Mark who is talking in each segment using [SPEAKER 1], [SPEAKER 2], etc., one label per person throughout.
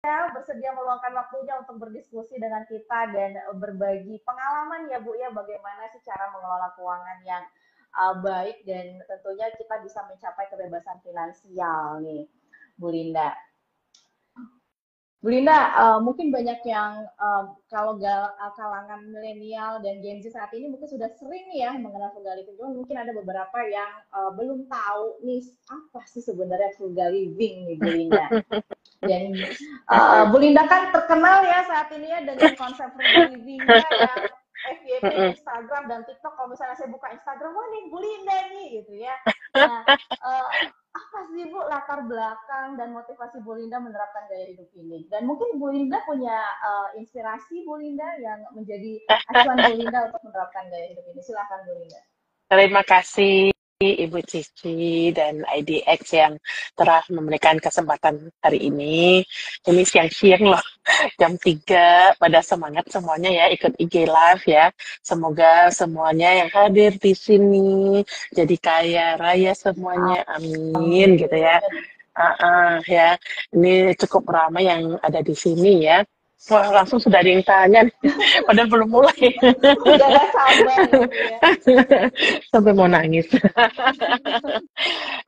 [SPEAKER 1] bersedia meluangkan waktunya untuk berdiskusi dengan kita dan berbagi pengalaman ya Bu ya, bagaimana sih cara mengelola keuangan yang baik dan tentunya kita bisa mencapai kebebasan finansial nih Bu Linda. Bu Linda, mungkin banyak yang kalau kalangan milenial dan Gen Z saat ini mungkin sudah sering ya mengenal frugal living, cuma mungkin ada beberapa yang belum tahu nih apa sih sebenarnya frugal living nih Bu Linda. Dan Bu Linda kan terkenal ya saat ini ya dengan konsep frugal living-nya yang FYP di Instagram dan TikTok. Kalau misalnya saya buka Instagram, wah nih Bu Linda nih gitu ya. Nah, apa sih Bu latar belakang dan motivasi Bu Linda menerapkan gaya hidup ini? Dan mungkin Bu Linda punya inspirasi Bu Linda yang menjadi acuan Bu Linda untuk menerapkan gaya hidup ini. Silakan Bu Linda.
[SPEAKER 2] Terima kasih Ibu Cici dan IDX yang telah memberikan kesempatan hari ini. Ini siang-siang loh, jam 3, pada semangat semuanya ya ikut IG Live ya. Semoga semuanya yang hadir di sini jadi kaya raya semuanya, amin gitu ya. Ya, ini cukup ramai yang ada di sini ya. Wah, langsung sudah ada yang tanya, padahal belum mulai.
[SPEAKER 1] Udah gak sabar ya.
[SPEAKER 2] Sampai mau nangis.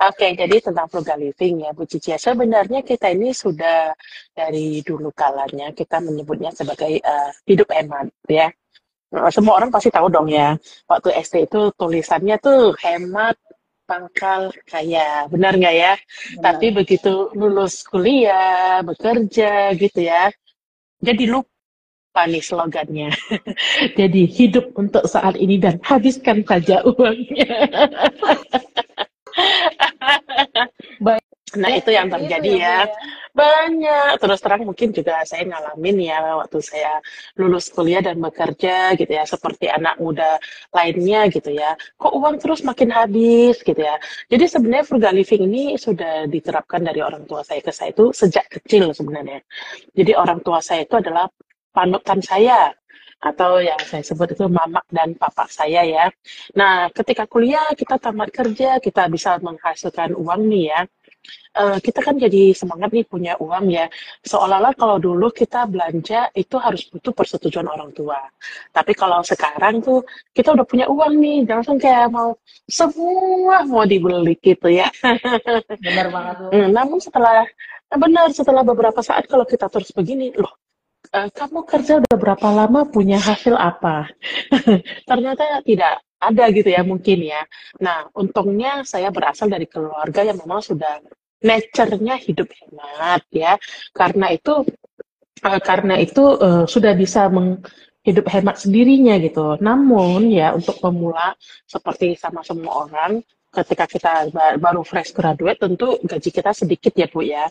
[SPEAKER 2] Oke, jadi tentang frugal living ya Bu Cici. Sebenarnya kita ini sudah dari dulu kalanya kita menyebutnya sebagai hidup hemat ya. Semua orang pasti tahu dong ya. Waktu SD itu tulisannya tuh hemat pangkal kaya. Benar nggak ya?
[SPEAKER 1] Benar.
[SPEAKER 2] Tapi begitu lulus kuliah, bekerja gitu ya. Jadi lupa nih slogannya. Jadi hidup untuk saat ini dan habiskan saja uangnya. Nah, itu yang terjadi ya. Banyak. Terus terang mungkin juga saya ngalamin ya waktu saya lulus kuliah dan bekerja gitu ya, seperti anak muda lainnya gitu ya. Kok uang terus makin habis gitu ya. Jadi sebenarnya frugal living ini sudah diterapkan dari orang tua saya ke saya itu sejak kecil sebenarnya. Jadi orang tua saya itu adalah panutan saya atau yang saya sebut itu mamak dan papak saya ya. Nah, ketika kuliah kita tamat kerja, kita bisa menghasilkan uang nih ya. Kita kan jadi semangat nih punya uang ya. Seolah-olah kalau dulu kita belanja itu harus butuh persetujuan orang tua. Tapi kalau sekarang tuh kita udah punya uang nih, langsung kayak mau semua mau dibeli gitu ya.
[SPEAKER 1] Benar banget tuh.
[SPEAKER 2] Namun setelah beberapa saat kalau kita terus begini, loh, kamu kerja udah berapa lama punya hasil apa? Ternyata tidak ada gitu ya mungkin ya. Nah, untungnya saya berasal dari keluarga yang memang sudah nature-nya hidup hemat ya. Karena itu sudah bisa hidup hemat sendirinya gitu. Namun ya untuk pemula seperti sama semua orang, ketika kita baru fresh graduate tentu gaji kita sedikit ya Bu ya.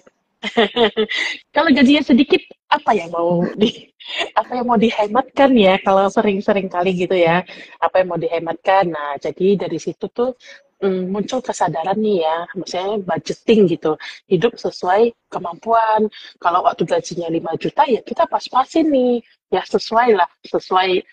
[SPEAKER 2] Kalau gajinya sedikit, apa yang mau dihematkan ya? Kalau sering-sering kali gitu ya, apa yang mau dihematkan? Nah, jadi dari situ tuh muncul kesadaran nih ya, misalnya budgeting gitu, hidup sesuai kemampuan. Kalau waktu gajinya 5 juta ya kita pas-pasin nih, ya sesuai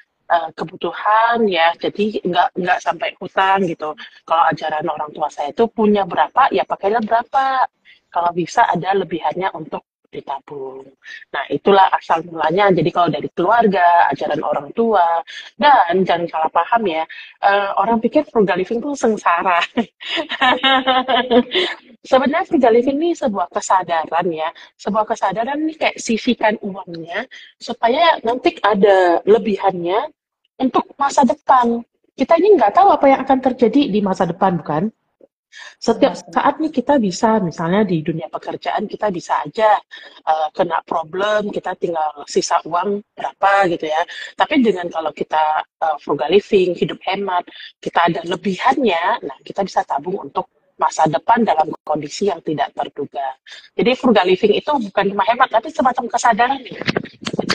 [SPEAKER 2] kebutuhan ya, jadi nggak sampai hutang gitu. Kalau ajaran orang tua saya itu punya berapa ya pakailah berapa. Kalau bisa ada lebihannya untuk ditabung. Nah, itulah asal mulanya. Jadi kalau dari keluarga, ajaran orang tua, dan jangan salah paham ya, orang pikir frugal living itu sengsara. Sebenarnya frugal living ini sebuah kesadaran ya, sebuah kesadaran ini kayak sisihkan uangnya supaya nanti ada lebihannya untuk masa depan. Kita ini nggak tahu apa yang akan terjadi di masa depan, bukan? Setiap saat nih kita bisa, misalnya di dunia pekerjaan kita bisa aja kena problem, kita tinggal sisa uang berapa gitu ya. Tapi dengan kalau kita frugal living, hidup hemat, kita ada lebihannya, nah kita bisa tabung untuk masa depan dalam kondisi yang tidak terduga. Jadi frugal living itu bukan cuma hemat, tapi semacam kesadaran nih.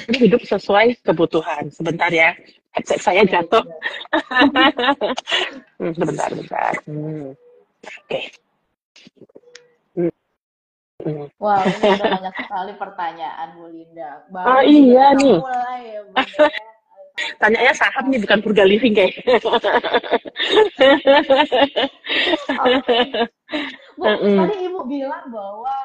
[SPEAKER 2] Jadi hidup sesuai kebutuhan. Sebentar ya, headset saya jatuh. Sebentar. Oke.
[SPEAKER 1] Wah, ini ada banyak sekali pertanyaan Bu Linda.
[SPEAKER 2] Oh iya nih.
[SPEAKER 1] Mulai ya,
[SPEAKER 2] Tanyanya saham nih, bukan frugal living kayak.
[SPEAKER 1] Bu, tadi Ibu bilang bahwa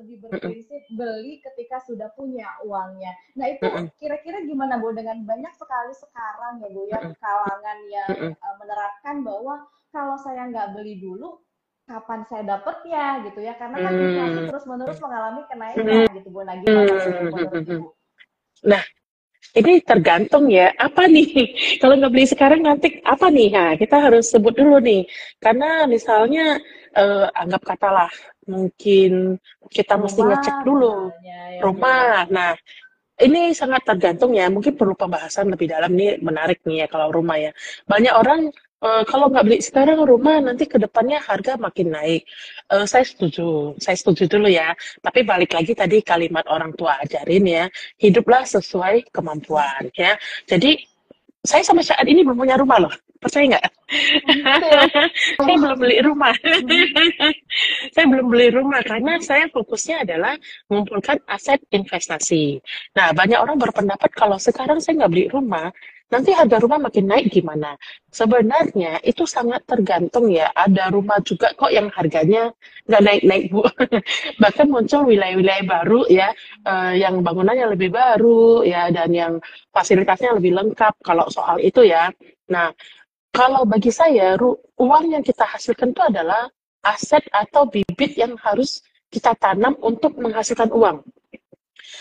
[SPEAKER 1] lebih
[SPEAKER 2] mm-mm,
[SPEAKER 1] berprinsip beli ketika sudah punya uangnya. Nah itu
[SPEAKER 2] mm-mm,
[SPEAKER 1] kira-kira gimana Bu dengan banyak sekali sekarang ya Bu ya
[SPEAKER 2] mm-mm,
[SPEAKER 1] kalangan yang
[SPEAKER 2] mm-mm,
[SPEAKER 1] menerapkan bahwa kalau saya nggak beli dulu, kapan saya dapatnya gitu ya? Karena kan inflasi
[SPEAKER 2] mm-mm,
[SPEAKER 1] terus-menerus mengalami
[SPEAKER 2] mm-mm,
[SPEAKER 1] kenaikan gitu Bu. Nah gimana tuh Bu menurut
[SPEAKER 2] mm-mm.
[SPEAKER 1] Ibu?
[SPEAKER 2] Nah, ini tergantung ya, apa nih? Kalau nggak beli sekarang nanti apa nih? Nah, kita harus sebut dulu nih. Karena misalnya anggap katalah mungkin kita mesti ngecek
[SPEAKER 1] Rumah
[SPEAKER 2] dulu
[SPEAKER 1] misalnya ya Bu ya.
[SPEAKER 2] rumah. Nah, ini sangat tergantung ya, mungkin perlu pembahasan lebih dalam nih, menarik nih ya kalau rumah ya. Banyak orang kalau nggak beli sekarang rumah nanti ke depannya harga makin naik. Saya setuju dulu ya. Tapi balik lagi tadi kalimat orang tua ajarin ya, hiduplah sesuai kemampuan ya. Jadi saya sampai saat ini belum punya rumah loh, percaya nggak?
[SPEAKER 1] Oke.
[SPEAKER 2] Saya belum beli rumah.
[SPEAKER 1] Mhm.
[SPEAKER 2] Saya belum beli rumah karena saya fokusnya adalah mengumpulkan aset investasi. Nah, banyak orang berpendapat kalau sekarang saya nggak beli rumah, nanti harga rumah makin naik gimana? Sebenarnya itu sangat tergantung ya. Ada rumah juga kok yang harganya nggak naik-naik, Bu. Bahkan muncul wilayah-wilayah baru ya, yang bangunannya lebih baru ya, dan yang fasilitasnya lebih lengkap kalau soal itu ya. Nah, kalau bagi saya, uang yang kita hasilkan itu adalah aset atau bibit yang harus kita tanam untuk menghasilkan uang.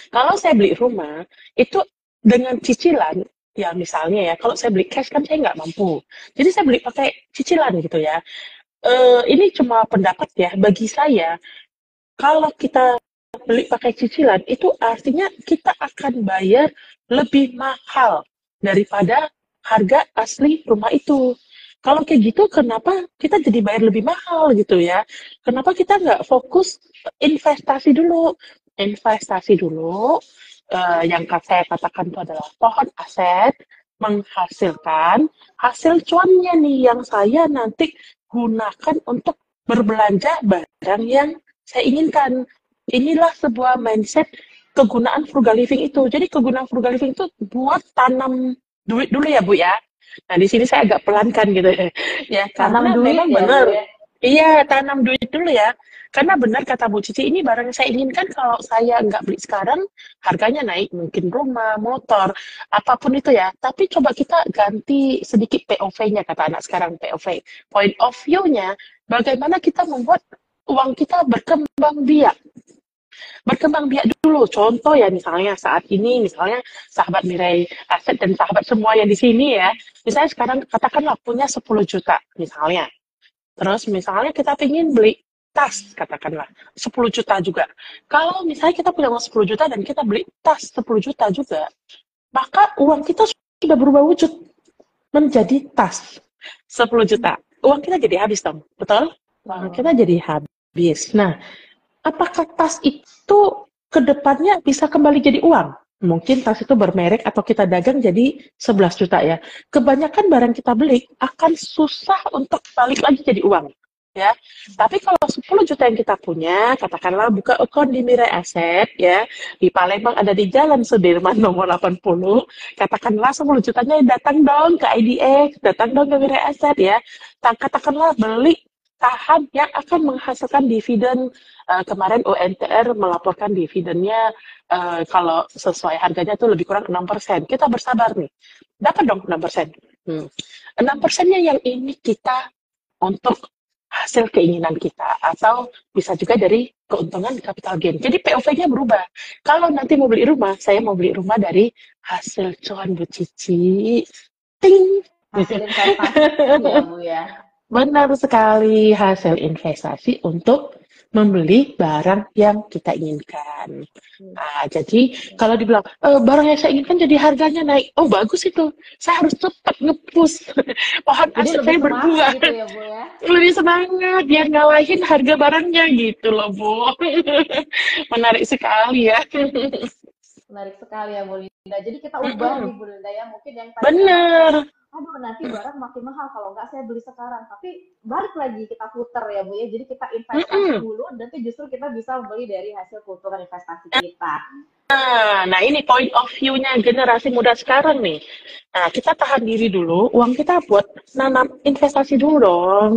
[SPEAKER 2] Kalau saya beli rumah, itu dengan cicilan, ya misalnya ya, kalau saya beli cash kan saya nggak mampu. Jadi saya beli pakai cicilan gitu ya. Ini cuma pendapat ya, bagi saya, kalau kita beli pakai cicilan, itu artinya kita akan bayar lebih mahal daripada harga asli rumah itu. Kalau kayak gitu, kenapa kita jadi bayar lebih mahal gitu ya? Kenapa kita nggak fokus investasi dulu? Investasi dulu, yang saya katakan itu adalah pohon aset, menghasilkan hasil cuannya nih yang saya nanti gunakan untuk berbelanja barang yang saya inginkan. Inilah sebuah mindset kegunaan frugal living itu. Jadi kegunaan frugal living itu buat tanam duit dulu ya Bu ya. Nah di sini saya agak pelankan gitu ya. Ya
[SPEAKER 1] Tanam
[SPEAKER 2] karena
[SPEAKER 1] duit
[SPEAKER 2] memang
[SPEAKER 1] ya Bu
[SPEAKER 2] benar.
[SPEAKER 1] ya.
[SPEAKER 2] Iya tanam duit dulu ya. Karena benar kata Bu Cici ini barang yang saya inginkan kalau saya nggak beli sekarang harganya naik mungkin rumah, motor, apapun itu ya. Tapi coba kita ganti sedikit POV-nya kata anak sekarang POV. Point of view-nya bagaimana kita membuat uang kita berkembang biak. Berkembang biak dulu. Contoh ya misalnya saat ini, misalnya sahabat Mirai Aset dan sahabat semua yang di sini ya, misalnya sekarang katakanlah punya 10 juta misalnya. Terus misalnya kita ingin beli tas, katakanlah 10 juta juga. Kalau misalnya kita punya uang 10 juta dan kita beli tas 10 juta juga, maka uang kita sudah berubah wujud menjadi tas 10 juta. Uang kita jadi habis dong, betul? Uang kita
[SPEAKER 1] Betul.
[SPEAKER 2] jadi habis. Nah, apakah tas itu ke depannya bisa kembali jadi uang? Mungkin tas itu bermerek atau kita dagang jadi 11 juta ya. Kebanyakan barang kita beli akan susah untuk balik lagi jadi uang. Ya, tapi kalau 10 juta yang kita punya, katakanlah buka account di Mirai Aset ya, di Palembang ada di Jalan Sudirman nomor 80, katakanlah 10 jutanya datang dong ke IDX, datang dong ke Mirai Aset ya. Katakanlah beli saham yang akan menghasilkan dividen. Kemarin UNTR melaporkan dividennya kalau sesuai harganya tuh lebih kurang 6%. Kita bersabar nih. Dapat dong 6%. 6%-nya yang ini kita untuk hasil keinginan kita atau bisa juga dari keuntungan capital gain. Jadi POV-nya berubah. Kalau nanti mau beli rumah, saya mau beli rumah dari hasil cuan Bu Cici. Ting.
[SPEAKER 1] Hasil investasi ya Bu ya.
[SPEAKER 2] Benar sekali, hasil investasi untuk membeli barang yang kita inginkan. Nah, jadi kalau dibilang, barang yang saya inginkan jadi harganya naik. Oh, bagus itu. Saya harus cepat nge-push pohon
[SPEAKER 1] Jadi
[SPEAKER 2] aset
[SPEAKER 1] lebih
[SPEAKER 2] saya
[SPEAKER 1] semangat
[SPEAKER 2] berbuah.
[SPEAKER 1] gitu ya Bu ya.
[SPEAKER 2] Lebih semangat, biar ngalahin harga barangnya gitu loh, Bu. Menarik sekali ya.
[SPEAKER 1] Menarik sekali ya Bu Linda. Jadi kita ubah nih Bu Linda ya. Mungkin yang tadinya mindset,
[SPEAKER 2] Bener.
[SPEAKER 1] aduh nanti barang makin mahal kalau nggak saya beli sekarang. Tapi balik lagi kita puter ya Bu ya. Jadi kita investasi
[SPEAKER 2] Mm-mm.
[SPEAKER 1] dulu, nanti justru kita bisa beli dari hasil keuntungan investasi kita.
[SPEAKER 2] Nah, ini point of view-nya generasi muda sekarang nih. Nah, kita tahan diri dulu, uang kita buat nanam investasi dulu dong.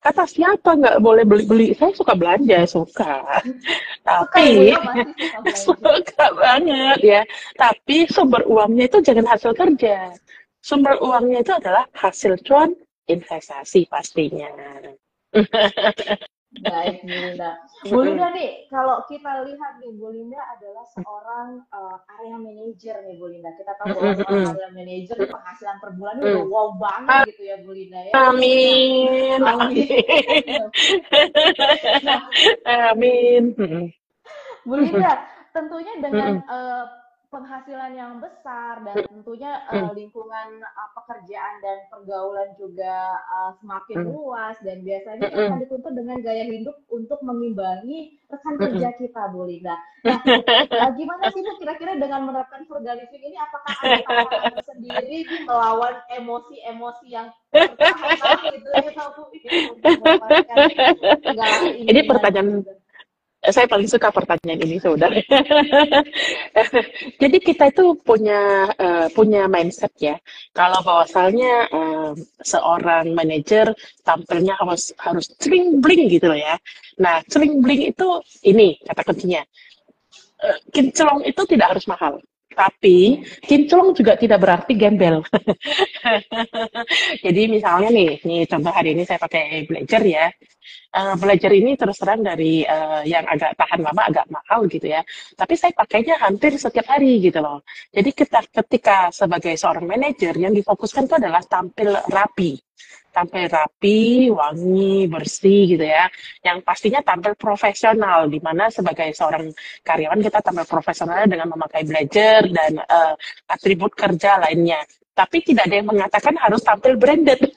[SPEAKER 2] Kata siapa nggak boleh beli-beli? Saya suka belanja, suka.
[SPEAKER 1] Suka ya Bu
[SPEAKER 2] Tapi
[SPEAKER 1] ya, masih suka belanja.
[SPEAKER 2] suka banget ya. Tapi sumber uangnya itu jangan hasil kerja. Sumber uangnya itu adalah hasil cuan investasi pastinya.
[SPEAKER 1] Baik, Bu Linda. Bu Linda nih, kalau kita lihat nih, Bu Linda adalah seorang area manager nih, Bu Linda. Kita tahu bahwa seorang area manager nih penghasilan per bulannya udah wow banget gitu ya, Bu Linda ya. Nah,
[SPEAKER 2] Amin,
[SPEAKER 1] amin.
[SPEAKER 2] amin,
[SPEAKER 1] Nah,
[SPEAKER 2] amin.
[SPEAKER 1] Bu Linda, tentunya dengan penghasilan yang besar dan tentunya lingkungan pekerjaan dan pergaulan juga semakin luas dan biasanya kita akan dituntut dengan gaya hidup untuk mengimbangi rekan kerja kita, Bu Linda. Nah, gimana sih Bu kira-kira dengan menerapkan frugal living ini? Apakah ada tantangan tersendiri di melawan emosi-emosi yang tertahan gitu ya, Bu, ya, untuk melepaskan segala
[SPEAKER 2] Ini
[SPEAKER 1] keinginan
[SPEAKER 2] pertanyaan
[SPEAKER 1] gitu?
[SPEAKER 2] saya paling suka pertanyaan ini sebenarnya. Jadi kita itu punya mindset ya. Kalau bahwasalnya seorang manajer tampilnya harus cling bling gitu loh ya. Nah, cling bling itu ini kata kuncinya. Kinclong itu tidak harus mahal. Tapi kinclong juga tidak berarti gembel. Jadi misalnya nih contoh hari ini saya pakai blazer ya. Belajar ini terus terang dari yang agak tahan lama, agak mahal gitu ya. Tapi saya pakainya hampir setiap hari gitu loh. Jadi ketika sebagai seorang manajer yang difokuskan itu adalah tampil rapi. Tampil rapi, wangi, bersih gitu ya. Yang pastinya tampil profesional, di mana sebagai seorang karyawan kita tampil profesional dengan memakai blazer dan atribut kerja lainnya. Tapi tidak ada yang mengatakan harus tampil branded.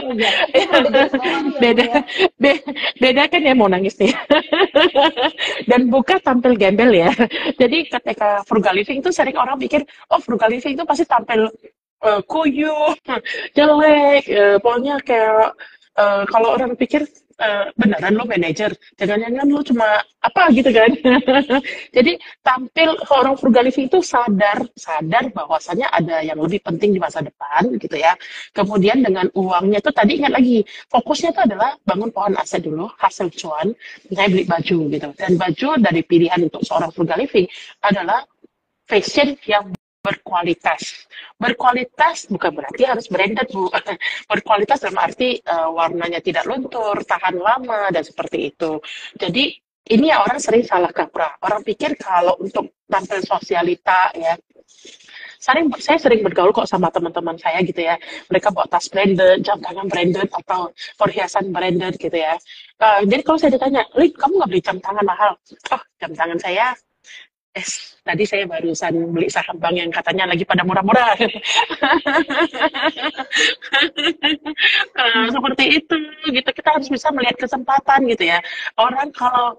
[SPEAKER 1] Oh iya, ini perlu digarisbawahi ya Bu
[SPEAKER 2] beda
[SPEAKER 1] ya.
[SPEAKER 2] be- beda kan ya mau nangis nih. Dan bukan tampil gembel ya. Jadi ketika frugal living itu sering orang pikir oh frugal living itu pasti tampil kuyuh jelek pokoknya kayak kalau orang pikir beneran lo manajer jangan-jangan lo cuma apa gitu kan. Jadi tampil orang frugal living itu sadar sadar bahwasannya ada yang lebih penting di masa depan gitu ya. Kemudian dengan uangnya itu tadi ingat lagi fokusnya itu adalah bangun pohon aset dulu hasil cuan saya beli baju gitu dan baju dari pilihan untuk seorang frugal living adalah fashion yang berkualitas. Berkualitas bukan berarti harus branded, Bu. Berkualitas dalam arti warnanya tidak luntur, tahan lama, dan seperti itu. Jadi, ini ya orang sering salah kaprah. Orang pikir kalau untuk tampil sosialita ya, saya sering bergaul kok sama teman-teman saya gitu ya. Mereka bawa tas branded, jam tangan branded, atau perhiasan branded gitu ya. Jadi kalau saya ditanya, Lid, kamu nggak beli jam tangan mahal? Oh, jam tangan saya tadi saya barusan beli saham bank yang katanya lagi pada murah-murah. Seperti itu, gitu. Kita harus bisa melihat kesempatan gitu ya. Orang kalau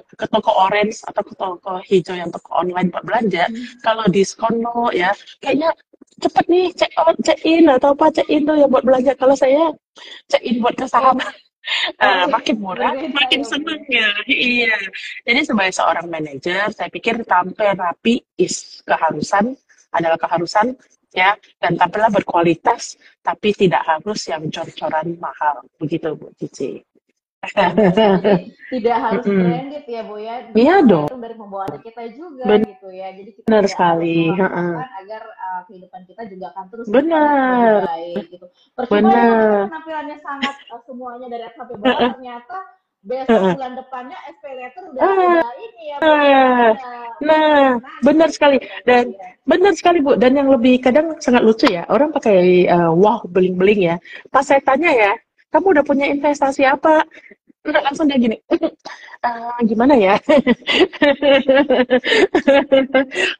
[SPEAKER 2] ke toko orange atau ke toko hijau yang toko online buat belanja, kalau diskon lo ya, kayaknya cepet nih check out, check in atau apa check in tuh yang buat belanja. Kalau saya check in buat ke saham.
[SPEAKER 1] Oke,
[SPEAKER 2] Makin murah,
[SPEAKER 1] berbeda
[SPEAKER 2] makin
[SPEAKER 1] ya Bu
[SPEAKER 2] seneng
[SPEAKER 1] ya.
[SPEAKER 2] ya. Iya. Jadi sebagai seorang manajer, saya pikir tampil rapi adalah keharusan ya, dan tampillah berkualitas, tapi tidak harus yang cor-coran mahal. Begitu Bu Cici.
[SPEAKER 1] Benar sekali. Jadi tidak harus branded ya Bu ya.
[SPEAKER 2] Iya dong,
[SPEAKER 1] Tergantung dari pembawaannya kita juga gitu ya. Jadi kita
[SPEAKER 2] benar
[SPEAKER 1] tidak harus
[SPEAKER 2] sekali.
[SPEAKER 1] memaksakan agar kehidupan kita juga akan terus berkualitas lebih
[SPEAKER 2] Benar,
[SPEAKER 1] baik gitu. Percuma ya kalau kita
[SPEAKER 2] benar.
[SPEAKER 1] penampilannya sangat semuanya dari atas sampai bawah ternyata besok bulan depannya SPay letter udah ini ya Bu ya.
[SPEAKER 2] Nah,
[SPEAKER 1] Udah
[SPEAKER 2] nah, benar
[SPEAKER 1] nagih
[SPEAKER 2] sekali.
[SPEAKER 1] gitu kan ya Bu
[SPEAKER 2] Dan
[SPEAKER 1] ya.
[SPEAKER 2] benar sekali Bu. Dan yang lebih kadang sangat lucu ya, orang pakai wow beling-beling ya. Pas saya tanya ya, kamu udah punya investasi apa? Enggak langsung dia gini, gimana ya?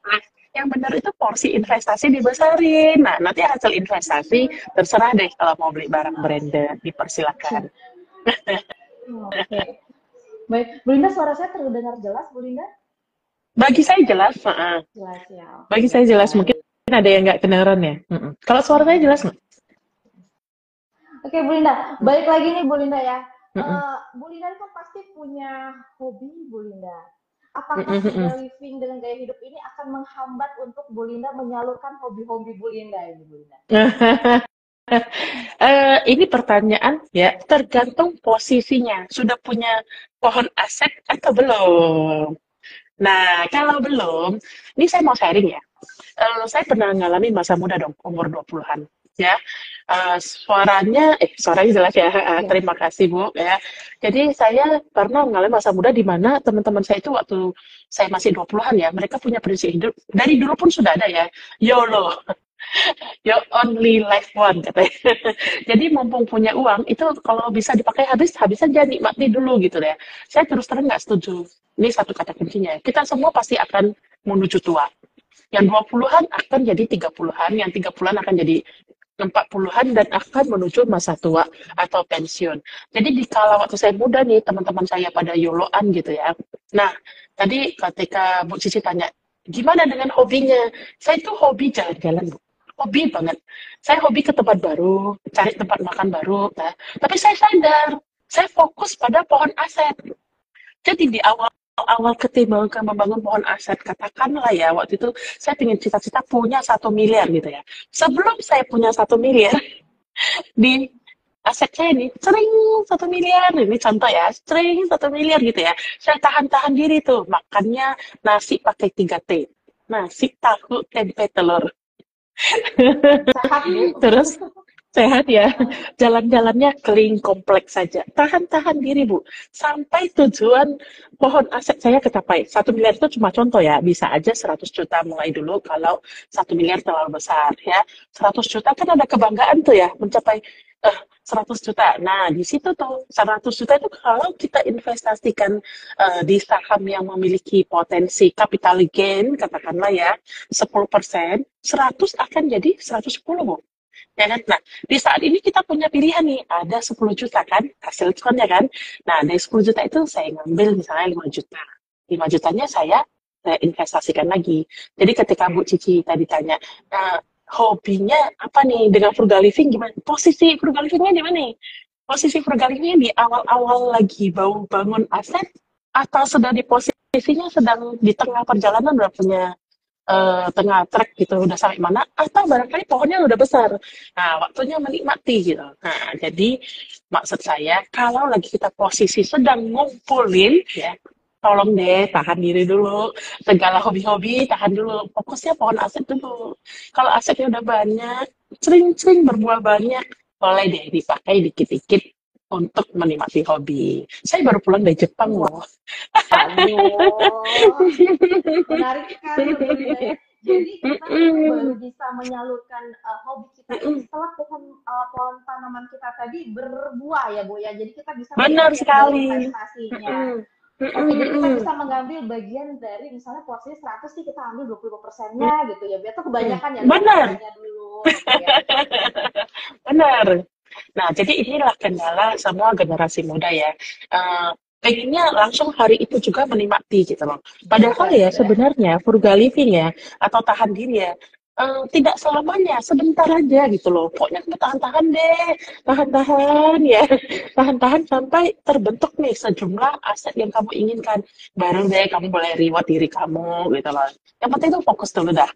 [SPEAKER 2] Nah, yang benar itu porsi investasi dibesarin. Nah, nanti hasil investasi terserah deh kalau mau beli barang branded, dipersilakan.
[SPEAKER 1] Oke. Baik, Bu Linda suara saya terdengar jelas Bu Linda?
[SPEAKER 2] Bagi saya jelas,
[SPEAKER 1] Jelas ya. Oke,
[SPEAKER 2] bagi saya jelas mungkin
[SPEAKER 1] baik.
[SPEAKER 2] ada yang nggak kedengeran ya. Kalau suara saya jelas nggak?
[SPEAKER 1] Oke, Bu Linda. Balik lagi nih, Bu Linda ya.
[SPEAKER 2] Mm-mm.
[SPEAKER 1] Bu Linda kan pasti punya hobi, Bu Linda. Apakah
[SPEAKER 2] Mm-mm.
[SPEAKER 1] frugal living dengan gaya hidup ini akan menghambat untuk Bu Linda menyalurkan hobi-hobi Bu Linda ini, Bu Linda?
[SPEAKER 2] Ini pertanyaan ya, tergantung posisinya. Sudah punya pohon aset atau belum? Nah, kalau belum, ini saya mau sharing ya. Saya pernah ngalamin masa muda dong, umur 20-an. Ya, suaranya jelas ya.
[SPEAKER 1] Ya.
[SPEAKER 2] Terima kasih Bu. Ya, jadi saya pernah mengalami masa muda di mana teman-teman saya itu waktu saya masih 20-an ya, mereka punya prinsip hidup dari dulu pun sudah ada ya, YOLO, you only life one katanya. Jadi mumpung punya uang itu kalau bisa dipakai habis, habis aja nikmati dulu gitu deh. Saya terus terang nggak setuju. Ini satu kata kuncinya. Kita semua pasti akan menuju tua. Yang 20-an akan jadi 30-an, yang 30-an akan jadi 40-an dan akan menuju masa tua atau pensiun. Jadi di kala waktu saya muda nih, teman-teman saya pada yoloan gitu ya. Nah, tadi ketika Bu Cici tanya, gimana dengan hobinya? Saya itu hobi jalan-jalan, Bu. Hobi banget. Saya hobi ke tempat baru, cari tempat makan baru. Nah, tapi saya sadar, saya fokus pada pohon aset. Jadi di awal ketimbang membangun pohon aset, katakanlah ya, waktu itu saya ingin cita-cita punya 1 miliar gitu ya. Sebelum saya punya 1 miliar, di aset saya nih, sering 1 miliar, ini contoh ya, sering 1 miliar gitu ya. Saya tahan-tahan diri tuh, makannya nasi pakai 3T. Nasi, tahu, tempe, telur.
[SPEAKER 1] Sehat, Bu.
[SPEAKER 2] Terus sehat ya, jalan-jalannya keliling kompleks saja. Tahan-tahan diri, Bu. Sampai tujuan pohon aset saya kecapai. 1 miliar itu cuma contoh ya, bisa aja 100 juta mulai dulu kalau 1 miliar terlalu besar ya. 100 juta kan ada kebanggaan tuh ya, mencapai 100 juta. Nah, di situ tuh 100 juta itu kalau kita investasikan di saham yang memiliki potensi capital gain, katakanlah ya, 10%, 100 akan jadi 110, Bu. Ya kan? Nah, di saat ini kita punya pilihan nih, ada 10 juta kan, hasil diskonnya kan. Nah, dari 10 juta itu saya ngambil misalnya 5 juta. 5 jutanya saya investasikan lagi. Jadi ketika Bu Cici tadi tanya, hobinya apa nih dengan frugal living gimana? Posisi frugal livingnya di mana nih? Posisi frugal livingnya di awal-awal lagi baru bangun aset atau sedang di posisinya sedang di tengah perjalanan udah punya tengah trek gitu udah sampai mana atau barangkali pohonnya udah besar. Nah, waktunya menikmati gitu. Nah, jadi maksud saya kalau lagi kita posisi sedang ngumpulin ya, tolong deh tahan diri dulu. Segala hobi-hobi tahan dulu. Fokusnya pohon aset dulu. Kalau asetnya udah banyak, sering-sering berbuah banyak, boleh deh dipakai dikit-dikit untuk menikmati hobi. Saya baru pulang dari Jepang loh.
[SPEAKER 1] Aduh, menarik sekali Bu ya. Jadi kita itu baru bisa menyalurkan hobi kita ini setelah pohon tanaman kita tadi berbuah ya Bu ya. Jadi kita bisa
[SPEAKER 2] Benar
[SPEAKER 1] menikmati hasil
[SPEAKER 2] sekali.
[SPEAKER 1] investasinya.
[SPEAKER 2] Mm-mm.
[SPEAKER 1] Oke, jadi kita
[SPEAKER 2] Mm-mm.
[SPEAKER 1] bisa mengambil bagian dari misalnya porsinya 100 sih kita ambil 25%-nya gitu ya. Biar tuh kebanyakan ya lihat
[SPEAKER 2] Benar,
[SPEAKER 1] hasilnya dulu gitu ya.
[SPEAKER 2] benar. Nah, jadi inilah kendala semua generasi muda ya. Eh, pengennya langsung hari itu juga menikmati gitu loh. Padahal ya
[SPEAKER 1] Benar.
[SPEAKER 2] sebenarnya frugal living ya atau tahan diri ya tidak selamanya, sebentar aja gitu loh. Pokoknya kamu tahan-tahan deh, tahan-tahan ya, tahan-tahan sampai terbentuk nih sejumlah aset yang kamu inginkan. Baru deh kamu boleh reward diri kamu gitu loh. Yang penting tuh fokus dulu dah.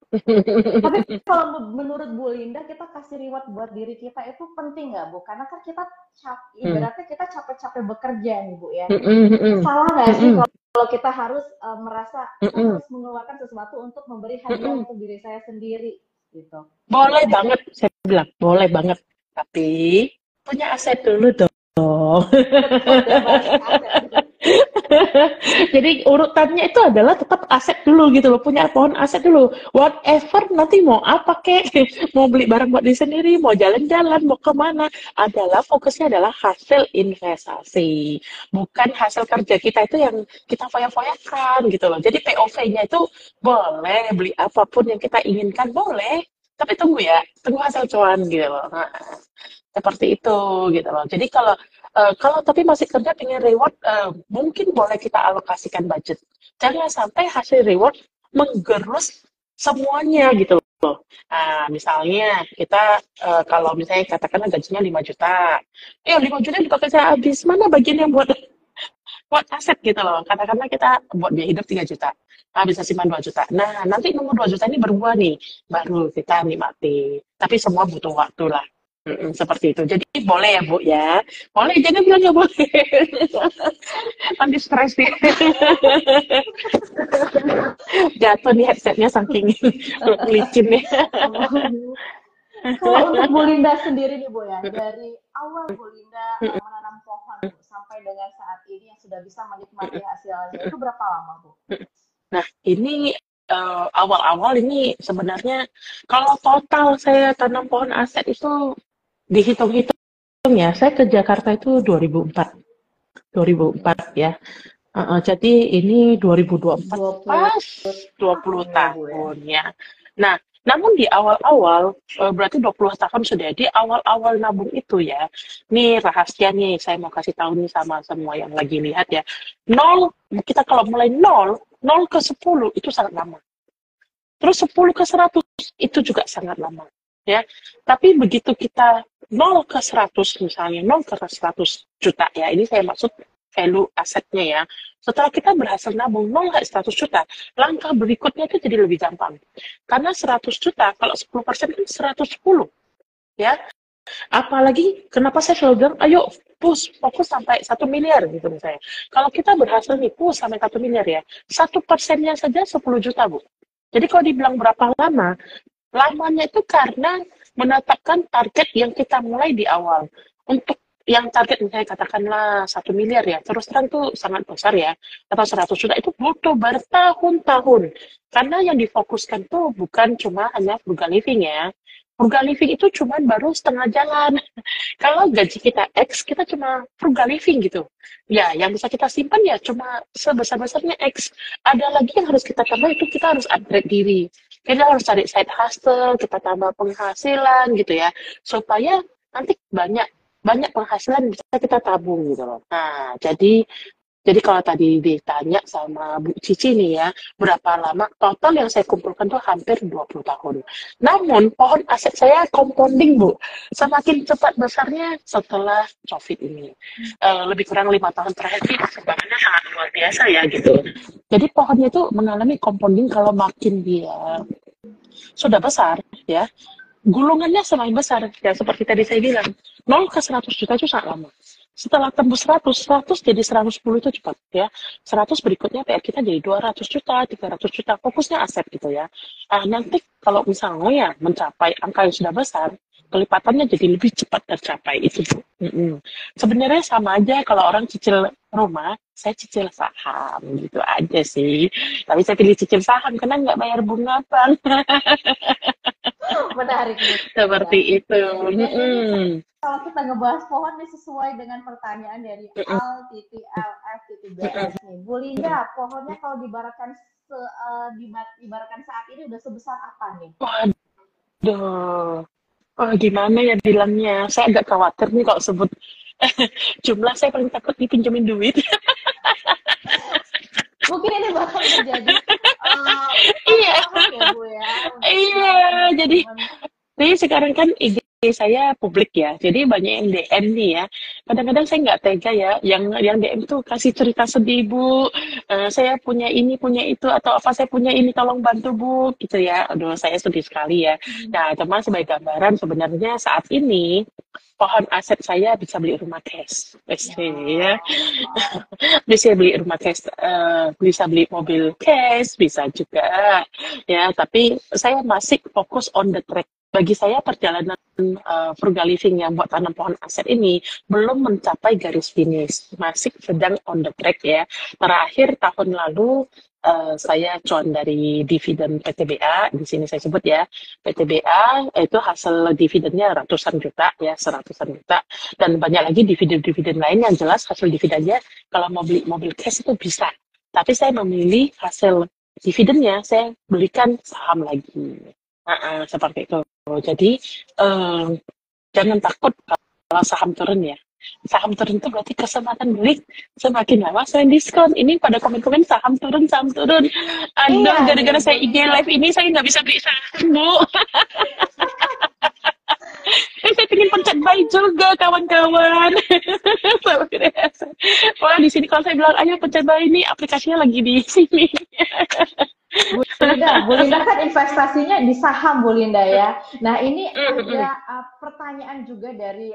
[SPEAKER 1] Tapi kalau menurut Bu Linda, kita kasih reward buat diri kita itu penting nggak, Bu? Karena kan kita
[SPEAKER 2] Hmm.
[SPEAKER 1] ibaratnya kita capek-capek bekerja nih, Bu ya.
[SPEAKER 2] Mm-mm, mm-mm,
[SPEAKER 1] Salah nggak sih
[SPEAKER 2] mm-mm,
[SPEAKER 1] kalau kita harus merasa saya
[SPEAKER 2] mm-mm,
[SPEAKER 1] harus mengeluarkan sesuatu untuk memberi hadiah
[SPEAKER 2] mm-mm.
[SPEAKER 1] untuk diri saya sendiri, gitu.
[SPEAKER 2] Boleh banget, saya bilang boleh banget. Tapi punya aset dulu dong.
[SPEAKER 1] Betul, udah balik aset.
[SPEAKER 2] Jadi urutannya itu adalah tetap aset dulu gitu loh, punya pohon aset dulu. Whatever nanti mau apa kek, mau beli barang buat diri sendiri, mau jalan-jalan, mau kemana, adalah fokusnya adalah hasil investasi, bukan hasil kerja kita itu yang kita foya-foyakan gitu loh. Jadi POV-nya itu boleh beli apapun yang kita inginkan boleh, tapi tunggu ya, tunggu hasil cuan gitu loh. Nah, seperti itu gitu loh. Jadi kalau tapi masih kerja pengen reward, mungkin boleh kita alokasikan budget. Jangan sampai hasil reward menggerus semuanya gitu loh. Nah, misalnya kita kalau misalnya katakanlah gajinya 5 juta, 5 juta dipakai saya habis, mana bagian yang buat buat aset gitu loh. Katakanlah kita buat biaya hidup 3 juta, bisa simpan 2 juta. Nah, nanti nunggu 2 juta ini berbuah nih, baru kita nikmati. Tapi semua butuh waktu lah. Seperti itu. Jadi boleh ya Bu ya. Boleh, jangan bilang nggak boleh. Nanti stres dia. Jatuh nih headsetnya saking licin nih.
[SPEAKER 1] Kalau untuk Bu Linda sendiri nih Bu ya, dari awal Bu Linda menanam pohon Bu, sampai dengan saat ini yang sudah bisa menikmati hasilnya, itu berapa lama Bu?
[SPEAKER 2] Nah, ini awal-awal ini sebenarnya kalau total saya tanam pohon aset itu dihitung-hitung ya, saya ke Jakarta itu 2004 ya. Jadi ini 2024 pas 20 tahun ya. Nah, namun di awal-awal, berarti 20 tahun sudah, di awal-awal nabung itu ya, nih rahasia nih, saya mau kasih tahu nih sama semua yang lagi lihat ya, kita kalau mulai 0 ke 10 itu sangat lama. Terus 10 ke 100 itu juga sangat lama. Ya, tapi begitu kita 0 ke 100 misalnya, 0 ke 100 juta ya, ini saya maksud value asetnya ya. Setelah kita berhasil nabung 0 ke 100 juta, langkah berikutnya itu jadi lebih gampang. Karena 100 juta, kalau 10% itu 110. Ya, apalagi kenapa saya selalu bilang, ayo fokus sampai 1 miliar gitu misalnya. Kalau kita berhasil nih push sampai 1 miliar ya, 1%-nya saja 10 juta Bu. Jadi kalau dibilang berapa lama, lamanya itu karena menetapkan target yang kita mulai di awal. Untuk yang target misalnya katakanlah 1 miliar ya, terus terang itu sangat besar ya, atau 100 juta itu butuh bertahun-tahun. Karena yang difokuskan tuh bukan cuma hanya frugal living ya. Frugal living itu cuma baru setengah jalan. Kalau gaji kita X, kita cuma frugal living gitu. Ya, yang bisa kita simpan ya cuma sebesar-besarnya X. Ada lagi yang harus kita tambah, itu kita harus upgrade diri. Kita harus cari side hustle, kita tambah penghasilan gitu ya. Supaya nanti banyak penghasilan bisa kita tabung gitu loh. Nah, jadi kalau tadi ditanya sama Bu Cici nih ya, berapa lama total yang saya kumpulkan tuh hampir 20 tahun. Namun pohon aset saya compounding Bu, semakin cepat besarnya setelah COVID ini. Lebih kurang 5 tahun terakhir ini perkembangannya sangat luar biasa ya gitu. Jadi pohonnya itu mengalami compounding kalau makin dia sudah besar ya, gulungannya semakin besar ya, seperti tadi saya bilang 0 ke 100 juta itu sangat lama. Setelah tembus 100 jadi 110 itu cepat ya. 100 berikutnya PR kita jadi 200 juta, 300 juta, fokusnya aset gitu ya. Nanti kalau misalnya ya mencapai angka yang sudah besar, kelipatannya jadi lebih cepat tercapai itu Bu. Sebenarnya sama aja kalau orang cicil rumah, saya cicil saham gitu aja sih. Tapi saya pilih cicil saham karena nggak bayar bunga Bang.
[SPEAKER 1] Menarik nih.
[SPEAKER 2] Seperti itu.
[SPEAKER 1] Kalau kita ngebahas pohon nih sesuai dengan pertanyaan dari Al-LF-BS nih. Bu Linda, pohonnya kalau diibaratkan saat ini udah sebesar apa nih?
[SPEAKER 2] Waduh. Gimana ya bilangnya? Saya agak khawatir nih kalau sebut jumlah, saya paling takut dipinjemin duit.
[SPEAKER 1] Mungkin ini bakal terjadi
[SPEAKER 2] iya
[SPEAKER 1] ya Bu ya.
[SPEAKER 2] Iya, jadi sekarang kan IG saya publik ya, jadi banyak yang DM nih ya. Kadang-kadang saya nggak tega ya, yang DM tuh kasih cerita sedih Bu, saya punya ini, punya itu, atau apa saya punya ini, tolong bantu Bu, gitu ya. Aduh, saya sedih sekali ya. Nah, teman sebagai gambaran sebenarnya saat ini pohon aset saya bisa beli rumah cash, ya. Bisa beli rumah cash, bisa beli mobil cash, bisa juga ya. Tapi saya masih fokus on the track. Bagi saya perjalanan frugal living yang buat tanam pohon aset ini belum mencapai garis finish, masih sedang on the track ya. Terakhir tahun lalu saya cuan dari dividen PTBA, di sini saya sebut ya, PTBA itu hasil dividennya ratusan juta ya, seratusan juta, dan banyak lagi dividen-dividen lain yang jelas hasil dividennya kalau mau beli mobil cash itu bisa. Tapi saya memilih hasil dividennya saya belikan saham lagi. Seperti itu. Jadi jangan takut kalau saham turun ya. Saham turun itu berarti kesempatan beli semakin lama semakin diskon. Ini pada komen-komen saham turun. Aduh, gara-gara saya IG live ini saya nggak bisa beli saham Bu. Saya pengen pencet buy juga kawan-kawan. Wah, di sini kalau saya bilang ayo pencet buy, ini aplikasinya lagi di sini.
[SPEAKER 1] Bu Linda kan investasinya di saham Bu Linda ya. Nah ini ada pertanyaan pertanyaan juga dari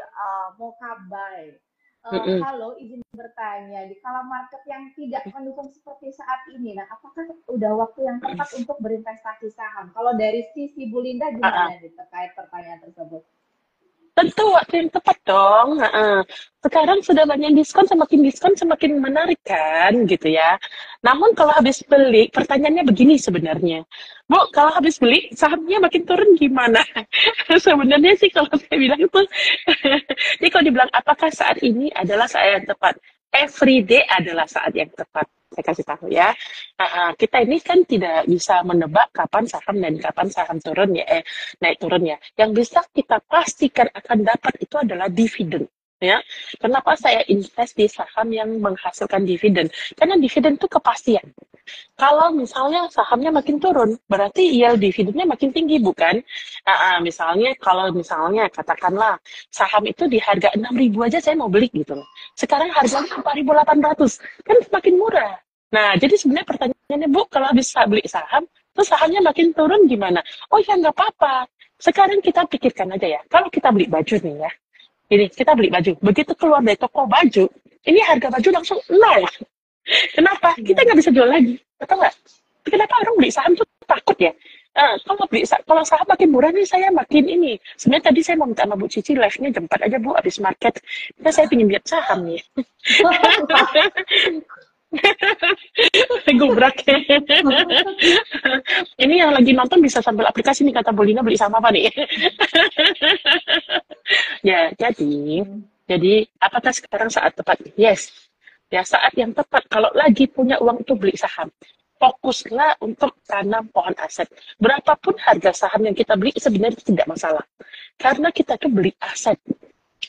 [SPEAKER 1] Mokabai.
[SPEAKER 2] Mm-mm.
[SPEAKER 1] Halo, izin bertanya, di kala market yang tidak mendukung seperti saat ini, nah apakah udah waktu yang tepat untuk berinvestasi saham? Kalau dari sisi Bu Linda
[SPEAKER 2] Ah,
[SPEAKER 1] gimana nih terkait pertanyaan tersebut?
[SPEAKER 2] tentu waktu yang tepat dong. Heeh. Sekarang sudah banyak diskon semakin menarik kan, gitu ya. Namun kalau habis beli, pertanyaannya begini sebenarnya. Bu, kalau habis beli, sahamnya makin turun gimana? Sebenarnya sih kalau saya bilang itu, jadi kalau dibilang apakah saat ini adalah saat yang tepat? Every day adalah saat yang tepat. Saya kasih tahu ya. Kita ini kan tidak bisa menebak kapan saham dan kapan saham turun ya, naik turun ya. Yang bisa kita pastikan akan dapat itu adalah dividen. Ya, kenapa saya invest di saham yang menghasilkan dividen? Karena dividen itu kepastian. Kalau misalnya sahamnya makin turun, berarti yield dividennya makin tinggi, bukan? Misalnya, kalau misalnya katakanlah saham itu di harga 6.000 aja saya mau beli gitu loh. Sekarang harganya 4.800, kan semakin murah. Nah, jadi sebenarnya pertanyaannya, Bu, kalau bisa beli saham, terus sahamnya makin turun gimana? Oh ya, nggak apa-apa. Sekarang kita pikirkan aja ya, kalau kita beli baju nih ya, ini kita beli baju, begitu keluar dari toko baju, ini harga baju langsung nol. Kenapa? Kita
[SPEAKER 1] Iya.
[SPEAKER 2] nggak bisa jual lagi, betul nggak? Kenapa orang beli saham tuh takut ya? Kalau saham makin murah nih saya makin ini. Sebenarnya tadi saya mau minta sama Bu Cici live-nya jam 4 aja Bu, habis market. Kita saya pengen lihat saham nih. Gubrak. Ini yang lagi nonton bisa sambil aplikasi nih kata Bolina beli saham apa nih? Ya, jadi apakah sekarang saat tepat? Yes. Ya, saat yang tepat kalau lagi punya uang untuk beli saham. Fokuslah untuk tanam pohon aset. Berapapun harga saham yang kita beli sebenarnya tidak masalah. Karena kita tuh beli aset.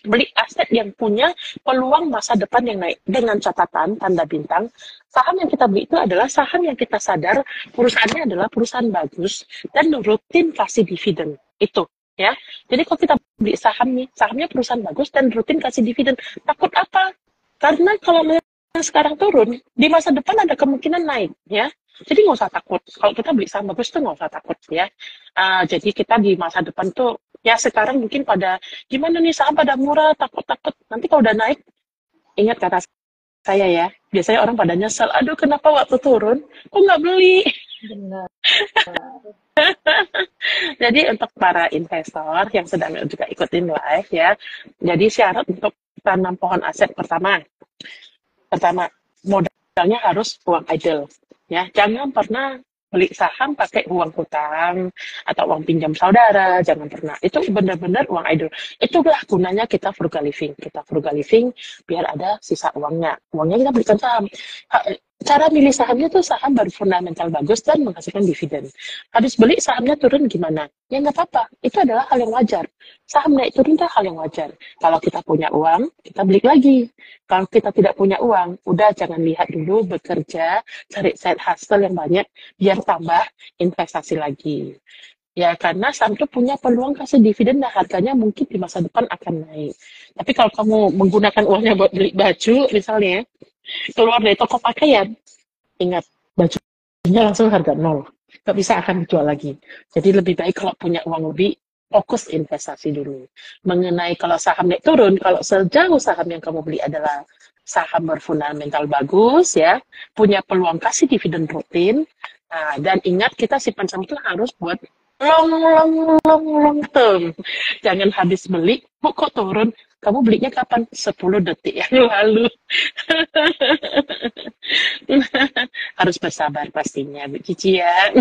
[SPEAKER 2] Beli aset yang punya peluang masa depan yang naik. Dengan catatan, tanda bintang, saham yang kita beli itu adalah saham yang kita sadar perusahaannya adalah perusahaan bagus dan rutin kasih dividen. Itu. Ya, jadi kalau kita beli saham nih, sahamnya perusahaan bagus dan rutin kasih dividen. Takut apa? Karena kalau sekarang turun, di masa depan ada kemungkinan naik, ya. Jadi nggak usah takut. Kalau kita beli saham bagus tuh nggak usah takut, ya. Jadi kita di masa depan tuh, ya sekarang mungkin pada, gimana nih saham pada murah, takut-takut. Nanti kalau udah naik, ingat kata saya ya, biasanya orang pada nyesel, aduh kenapa waktu turun, kok nggak beli?
[SPEAKER 1] Benar.
[SPEAKER 2] Jadi untuk para investor yang sedang juga ikutin live ya, jadi syarat untuk tanam pohon aset pertama modalnya harus uang idle ya, jangan pernah beli saham pakai uang hutang atau uang pinjam saudara, jangan pernah. Itu benar-benar uang idle. Itulah gunanya kita frugal living biar ada sisa uangnya kita belikan saham. Cara milih sahamnya tuh saham berfundamental bagus dan menghasilkan dividen. Habis beli sahamnya turun gimana? Ya nggak apa-apa, itu adalah hal yang wajar. Saham naik turun itu hal yang wajar. Kalau kita punya uang, kita beli lagi. Kalau kita tidak punya uang, udah jangan lihat dulu, bekerja, cari side hustle yang banyak, biar tambah investasi lagi. Ya, karena saham itu punya peluang kasih dividen dan harganya mungkin di masa depan akan naik. Tapi kalau kamu menggunakan uangnya buat beli baju, misalnya, keluar dari toko pakaian, ingat, bajunya langsung harga nol. Nggak bisa akan dijual lagi. Jadi lebih baik kalau punya uang lebih, fokus investasi dulu. Mengenai kalau saham naik turun, kalau sejauh saham yang kamu beli adalah saham berfundamental bagus, ya, punya peluang kasih dividen rutin, dan ingat kita simpan saham itu harus buat long term. Jangan habis beli, kok turun, kamu belinya kapan? 10 detik yang lalu. Harus bersabar pastinya, Bu Cici ya.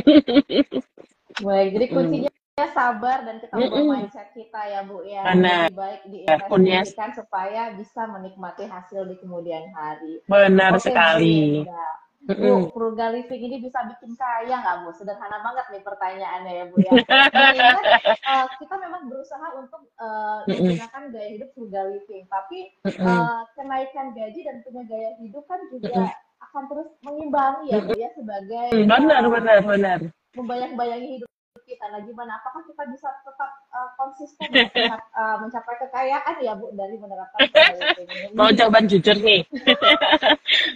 [SPEAKER 1] Baik, jadi
[SPEAKER 2] Mm.
[SPEAKER 1] kuncinya sabar dan kita ubah
[SPEAKER 2] Mm-mm.
[SPEAKER 1] mindset kita ya Bu ya.
[SPEAKER 2] Benar,
[SPEAKER 1] Lebih baik
[SPEAKER 2] punya
[SPEAKER 1] diinvestasikan supaya bisa menikmati hasil di kemudian hari.
[SPEAKER 2] benar
[SPEAKER 1] Oke Bu
[SPEAKER 2] sekali.
[SPEAKER 1] Linda.
[SPEAKER 2] Mm-mm.
[SPEAKER 1] Bu, frugal living ini bisa bikin kaya nggak Bu? Sederhana banget nih pertanyaannya ya Bu ya. Mengingat kita memang berusaha untuk
[SPEAKER 2] Mm-mm.
[SPEAKER 1] menggunakan gaya hidup frugal living, tapi
[SPEAKER 2] Mm-mm.
[SPEAKER 1] kenaikan gaji dan punya gaya hidup kan juga
[SPEAKER 2] Mm-mm.
[SPEAKER 1] akan terus mengimbangi ya Bu
[SPEAKER 2] Mm-mm.
[SPEAKER 1] ya sebagai
[SPEAKER 2] Benar.
[SPEAKER 1] membayang-bayangi hidup kita. Nah, gimana? Apakah kita bisa tetap konsisten ya mencapai kekayaan ya Bu dari menerapkan frugal living
[SPEAKER 2] Mau
[SPEAKER 1] ini?
[SPEAKER 2] jawaban jujur nih.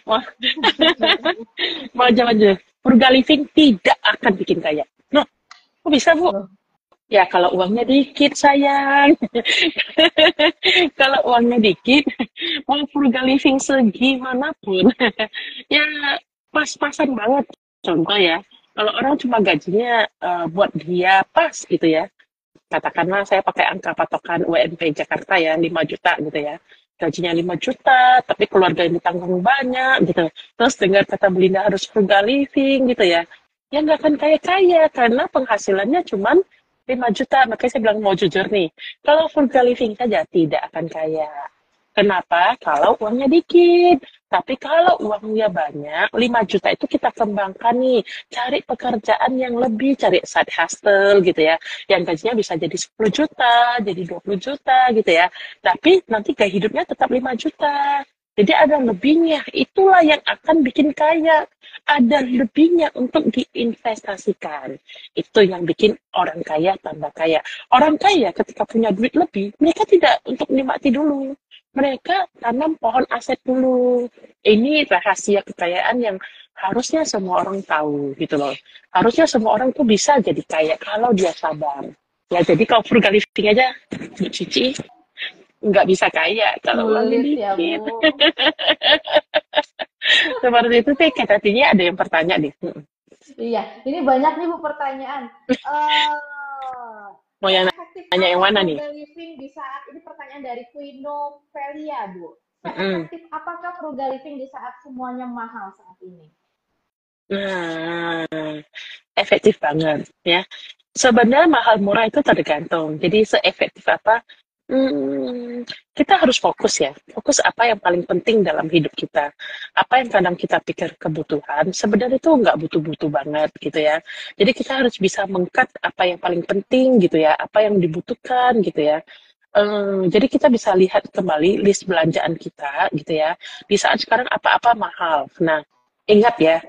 [SPEAKER 2] mau, mau jawaban jujur. Frugal living tidak akan bikin kaya. Loh, kok bisa Bu?
[SPEAKER 1] Loh,
[SPEAKER 2] Ya kalau uangnya dikit sayang. Kalau uangnya dikit, mau frugal living segimanapun, ya pas-pasan banget. Contoh ya, kalau orang cuma gajinya buat dia pas gitu ya, katakanlah saya pakai angka patokan UMP Jakarta ya, 5 juta gitu ya. Gajinya 5 juta, tapi keluarga yang ditanggung banyak gitu. Terus dengar kata Belinda harus frugal living gitu ya. Ya nggak akan kaya-kaya karena penghasilannya cuma 5 juta. Makanya saya bilang mau jujur nih, kalau frugal living saja tidak akan kaya. Kenapa? Kalau uangnya dikit. Tapi kalau uangnya banyak, 5 juta itu kita kembangkan nih. Cari pekerjaan yang lebih, cari side hustle gitu ya. Yang gajinya bisa jadi 10 juta, jadi 20 juta gitu ya. Tapi nanti gaya hidupnya tetap 5 juta. Jadi ada lebihnya. Itulah yang akan bikin kaya. Ada lebihnya untuk diinvestasikan. Itu yang bikin orang kaya tambah kaya. Orang kaya ketika punya duit lebih, mereka tidak untuk menikmati dulu, mereka tanam pohon aset dulu. Ini rahasia kekayaan yang harusnya semua orang tahu gitu loh. Harusnya semua orang tuh bisa jadi kaya kalau dia sabar. Ya jadi kalau frugal living aja, Bu Cici nggak bisa kaya kalau uangnya
[SPEAKER 1] Sulit ya, Bu.
[SPEAKER 2] dikit. Seperti itu sih, kayak tadinya ada yang bertanya deh.
[SPEAKER 1] Iya, ini banyak nih Bu pertanyaan.
[SPEAKER 2] Mau yang
[SPEAKER 1] Seefektif
[SPEAKER 2] nanya yang
[SPEAKER 1] apa
[SPEAKER 2] mana nih?
[SPEAKER 1] frugal living di saat ini, pertanyaan dari Quino Velia, Bu.
[SPEAKER 2] Mm-mm.
[SPEAKER 1] Seefektif apakah frugal living di saat semuanya mahal saat ini?
[SPEAKER 2] Nah, efektif banget ya. Sebenarnya mahal murah itu tergantung. Jadi seefektif apa? Kita harus fokus ya. Fokus apa yang paling penting dalam hidup kita. Apa yang kadang kita pikir kebutuhan, sebenarnya itu nggak butuh-butuh banget gitu ya. Jadi kita harus bisa mengkat apa yang paling penting gitu ya. Apa yang dibutuhkan gitu ya. Jadi kita bisa lihat kembali list belanjaan kita gitu ya. Di saat sekarang apa-apa mahal. Nah, ingat ya,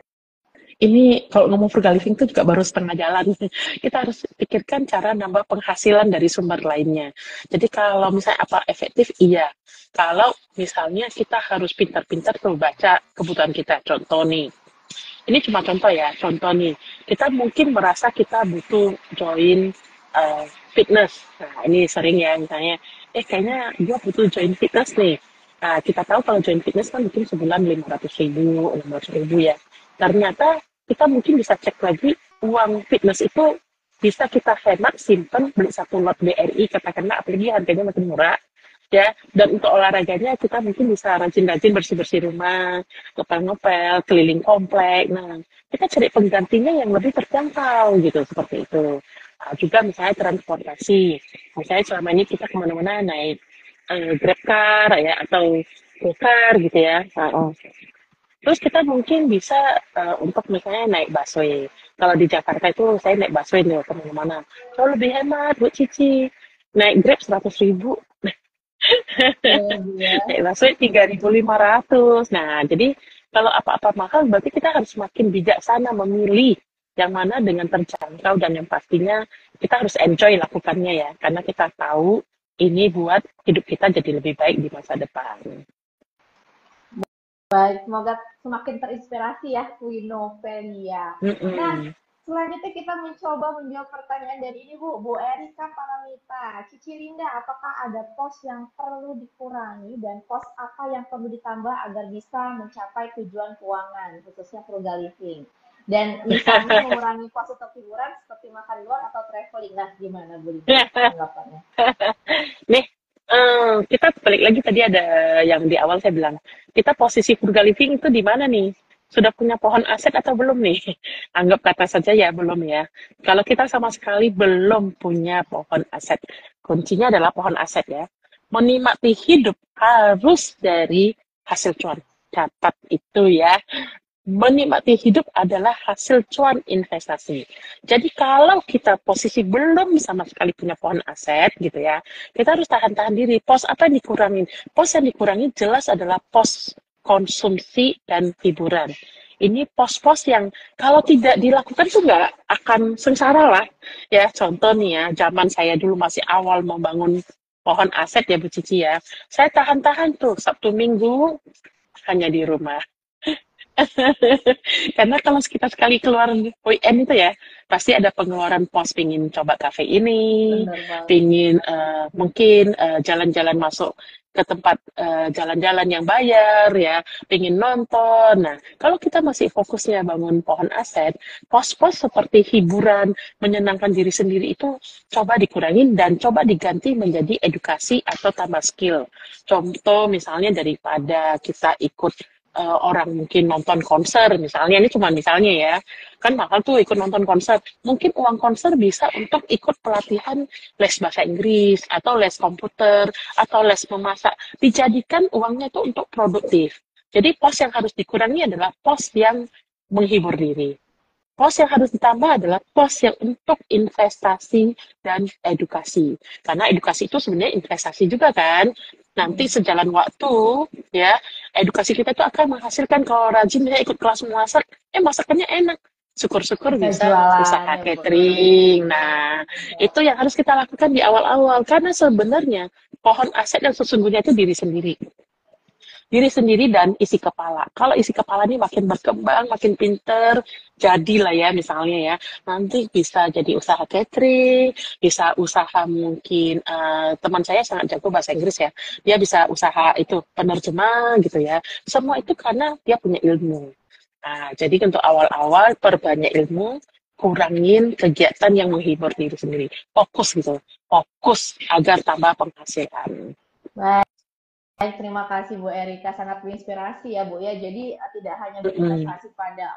[SPEAKER 2] ini kalau ngomong frugal living itu juga baru setengah jalan. Kita harus pikirkan cara nambah penghasilan dari sumber lainnya. Jadi kalau misalnya apa efektif, iya. Kalau misalnya kita harus pintar-pintar tuh baca kebutuhan kita. Contoh nih, ini cuma contoh ya, contoh nih. Kita mungkin merasa kita butuh join fitness. Nah, ini sering ya misalnya, kayaknya gue butuh join fitness nih. Nah, kita tahu kalau join fitness kan mungkin sebulan 500.000, 600.000 ya. Ternyata kita mungkin bisa cek lagi uang fitness itu bisa kita hemat, simpen, beli satu lot BRI, katakanlah apalagi harganya makin murah, ya. Dan untuk olahraganya kita mungkin bisa rajin-rajin bersih-bersih rumah, ngepel-ngepel, keliling komplek. Nah, kita cari penggantinya yang lebih terjangkau gitu, seperti itu. Nah, juga misalnya transportasi. Misalnya selama ini kita kemana-mana naik Grab car ya atau GoCar gitu ya. Nah, terus kita mungkin bisa untuk misalnya naik busway. Kalau di Jakarta itu saya naik busway nih kemana-mana. Kalau lebih hemat buat Cici. Naik Grab 100.000,
[SPEAKER 1] Iya, Bu ya.
[SPEAKER 2] naik busway 3.500. Nah, jadi kalau apa-apa mahal berarti kita harus makin bijaksana memilih yang mana dengan terjangkau dan yang pastinya kita harus enjoy lakukannya ya. Karena kita tahu ini buat hidup kita jadi lebih baik di masa depan.
[SPEAKER 1] Baik, semoga semakin terinspirasi ya, Quino Velia. Nah,
[SPEAKER 2] Mm-mm.
[SPEAKER 1] selanjutnya kita mencoba menjawab pertanyaan dari ini, Bu Erika Paramita. Cici Linda, apakah ada pos yang perlu dikurangi dan pos apa yang perlu ditambah agar bisa mencapai tujuan keuangan, khususnya frugal living? Dan misalnya mengurangi pos untuk hiburan seperti makan di luar atau traveling. Nah, gimana Bu Linda tanggapannya?
[SPEAKER 2] Nih, kita balik lagi tadi ada yang di awal saya bilang, kita posisi frugal living itu di mana nih? Sudah punya pohon aset atau belum nih? Anggap kata saja ya belum ya. Kalau kita sama sekali belum punya pohon aset, kuncinya adalah pohon aset ya. Menikmati hidup harus dari hasil cuan. Catat itu ya. Menikmati hidup adalah hasil cuan investasi. Jadi kalau kita posisi belum sama sekali punya pohon aset gitu ya, kita harus tahan-tahan diri. Pos apa yang dikurangin? Pos yang dikurangi jelas adalah pos konsumsi dan hiburan. Ini pos-pos yang kalau tidak dilakukan tuh nggak akan sengsara lah. Ya contoh nih ya, zaman saya dulu masih awal membangun pohon aset ya Bu Cici ya. Saya tahan-tahan tuh Sabtu Minggu hanya di rumah. Karena kalau kita sekali keluar weekend itu ya, pasti ada pengeluaran pos pingin coba kafe ini,
[SPEAKER 1] Bener banget.
[SPEAKER 2] pingin mungkin jalan-jalan masuk ke tempat jalan-jalan yang bayar ya, pingin nonton. Nah, kalau kita masih fokusnya bangun pohon aset, pos-pos seperti hiburan, menyenangkan diri sendiri itu coba dikurangin dan coba diganti menjadi edukasi atau tambah skill. Contoh misalnya daripada kita ikut orang mungkin nonton konser misalnya, ini cuma misalnya ya, kan mahal tuh ikut nonton konser, mungkin uang konser bisa untuk ikut pelatihan les bahasa Inggris atau les komputer atau les memasak, dijadikan uangnya itu untuk produktif. Jadi pos yang harus dikurangi adalah pos yang menghibur diri. Pos yang harus ditambah adalah pos yang untuk investasi dan edukasi. Karena edukasi itu sebenarnya investasi juga kan. Nanti
[SPEAKER 1] Mm.
[SPEAKER 2] sejalan waktu, ya, edukasi kita itu akan menghasilkan kalau rajin ya ikut kelas memasak, masakannya enak. Syukur-syukur
[SPEAKER 1] Bisa
[SPEAKER 2] bisa
[SPEAKER 1] jualan
[SPEAKER 2] usaha
[SPEAKER 1] ya Bu ya.
[SPEAKER 2] catering. Nah, itu
[SPEAKER 1] Bener.
[SPEAKER 2] yang harus kita lakukan di awal-awal. Karena sebenarnya pohon aset yang sesungguhnya itu diri sendiri, diri sendiri dan isi kepala. Kalau isi kepala ini makin berkembang, makin pinter, jadilah ya misalnya ya, nanti bisa jadi usaha catering, bisa usaha mungkin teman saya sangat jago bahasa Inggris ya, dia bisa usaha itu penerjemah gitu ya. Semua itu karena dia punya ilmu. Nah, jadi untuk awal-awal perbanyak ilmu, kurangin kegiatan yang menghibur diri sendiri. Fokus gitu, fokus agar tambah penghasilan.
[SPEAKER 1] Baik, terima kasih Bu Erika, sangat menginspirasi ya Bu ya. Jadi tidak hanya
[SPEAKER 2] Mm-mm.
[SPEAKER 1] berinvestasi pada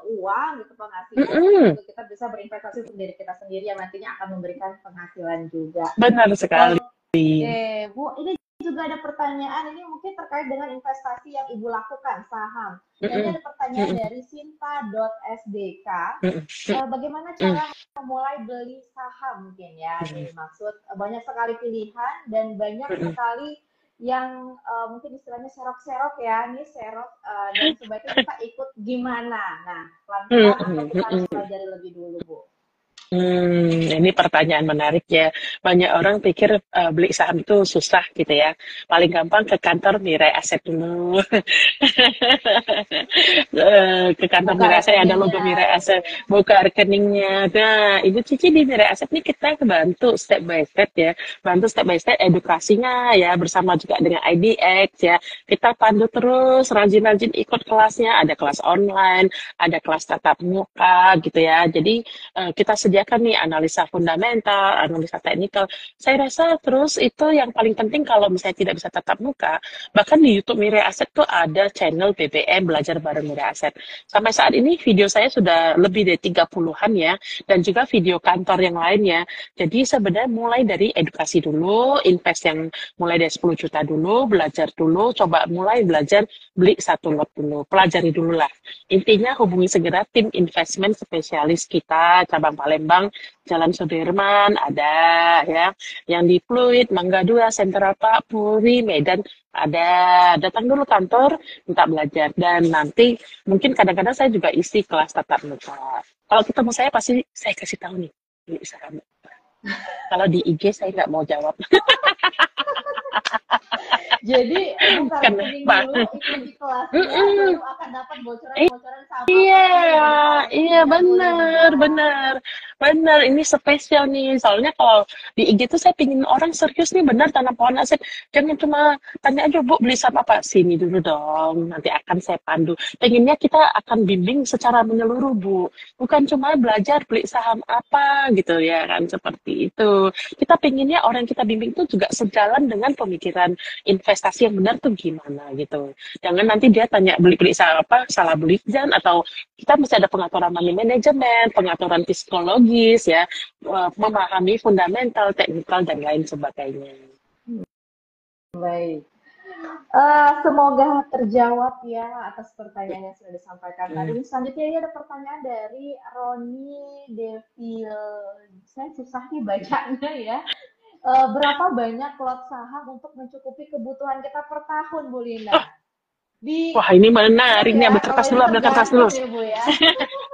[SPEAKER 1] uang gitu penghasilan, tapi
[SPEAKER 2] Mm-mm.
[SPEAKER 1] juga kita bisa berinvestasi untuk diri kita sendiri yang nantinya akan memberikan penghasilan juga.
[SPEAKER 2] Benar sekali.
[SPEAKER 1] Oke, Bu, ini juga ada pertanyaan, ini mungkin terkait dengan investasi yang Ibu lakukan, saham. Nah, ini
[SPEAKER 2] Mm-mm.
[SPEAKER 1] ada pertanyaan
[SPEAKER 2] Mm-mm.
[SPEAKER 1] dari Sinta.sdk.
[SPEAKER 2] Mm-mm.
[SPEAKER 1] Bagaimana
[SPEAKER 2] Mm-mm.
[SPEAKER 1] cara mulai beli saham mungkin ya? Nih, maksud banyak sekali pilihan dan banyak
[SPEAKER 2] Mm-mm.
[SPEAKER 1] sekali yang mungkin istilahnya serok-serok ya, ini serok dan sebaiknya kita ikut gimana? Nah, pelan-pelan atau
[SPEAKER 2] Mm-mm.
[SPEAKER 1] kita harus
[SPEAKER 2] Mm-mm.
[SPEAKER 1] pelajari lebih dulu, Bu?
[SPEAKER 2] Ini pertanyaan menarik ya. Banyak orang pikir beli saham itu susah gitu ya. Paling gampang ke kantor Mirai Aset dulu. Ke kantor
[SPEAKER 1] Buka
[SPEAKER 2] Mirai Aset ada logo
[SPEAKER 1] rekeningnya
[SPEAKER 2] Mirai
[SPEAKER 1] ya, Bu
[SPEAKER 2] Aset,
[SPEAKER 1] ya.
[SPEAKER 2] buka rekeningnya. Nah, Ibu Cici di Mirai Aset nih kita bantu step by step ya. Bantu step by step edukasinya ya bersama juga dengan IDX ya. Kita pandu terus rajin-rajin ikut kelasnya. Ada kelas online, ada kelas tatap muka gitu ya. Jadi kita sediakan nih analisa fundamental, analisa teknikal. Saya rasa terus itu yang paling penting kalau misalnya tidak bisa tatap muka, bahkan di YouTube Mirai Aset tuh ada channel BBM Belajar Bareng Mirai Aset. Sampai saat ini video saya sudah lebih dari 30-an ya, dan juga video kantor yang lainnya. Jadi sebenarnya mulai dari edukasi dulu, invest yang mulai dari 10 juta dulu, belajar dulu, coba mulai belajar beli satu lot dulu, pelajari dulu lah. Intinya hubungi segera tim investment spesialis kita, cabang Palembang, Jalan Sudirman, ada ya. Yang di Pluit, Mangga 2, Sentral Pak, Puri, Medan, ada. Datang dulu kantor, minta belajar. Dan nanti mungkin kadang-kadang saya juga isi kelas tatap muka. Kalau ketemu saya pasti saya kasih tahu nih, beli saham. Kalau di IG saya nggak mau jawab.
[SPEAKER 1] Jadi buka rekening
[SPEAKER 2] Kenapa?
[SPEAKER 1] dulu, ikuti kelasnya,
[SPEAKER 2] Mm-mm.
[SPEAKER 1] baru akan dapat bocoran-bocoran saham apa
[SPEAKER 2] Iya,
[SPEAKER 1] sih yang jadi prioritas
[SPEAKER 2] iya
[SPEAKER 1] dan yang boleh
[SPEAKER 2] benar,
[SPEAKER 1] dibahas.
[SPEAKER 2] benar, benar. Ini spesial nih. Soalnya kalau di IG tuh saya pingin orang serius nih, benar tanam pohon aset. Jangan cuma tanya aja, Bu, beli saham apa? Sini dulu dong, nanti akan saya pandu. Pengennya kita akan bimbing secara menyeluruh, Bu. Bukan cuma belajar beli saham apa gitu ya kan, seperti itu. Kita pengennya orang yang kita bimbing tuh juga sejalan dengan pemikiran investasi yang benar tuh gimana gitu. Jangan nanti dia tanya beli-beli saham apa, salah beli dan atau kita mesti ada pengaturan money management, pengaturan psikologis ya, memahami fundamental, teknikal dan lain sebagainya.
[SPEAKER 1] Baik. Semoga terjawab ya atas pertanyaan yang sudah disampaikan tadi.
[SPEAKER 2] Hmm.
[SPEAKER 1] Selanjutnya ini ada pertanyaan dari Roni Devil. Saya susah nih bacanya ya. Berapa banyak lot saham untuk mencukupi kebutuhan kita per tahun, Bu Linda? Di
[SPEAKER 2] Wah, ini
[SPEAKER 1] seru
[SPEAKER 2] menarik nih.
[SPEAKER 1] ya
[SPEAKER 2] Ambil
[SPEAKER 1] kalau
[SPEAKER 2] kertas
[SPEAKER 1] ini
[SPEAKER 2] dulu, ambil kertas dulu.
[SPEAKER 1] tergantung ya Bu ya.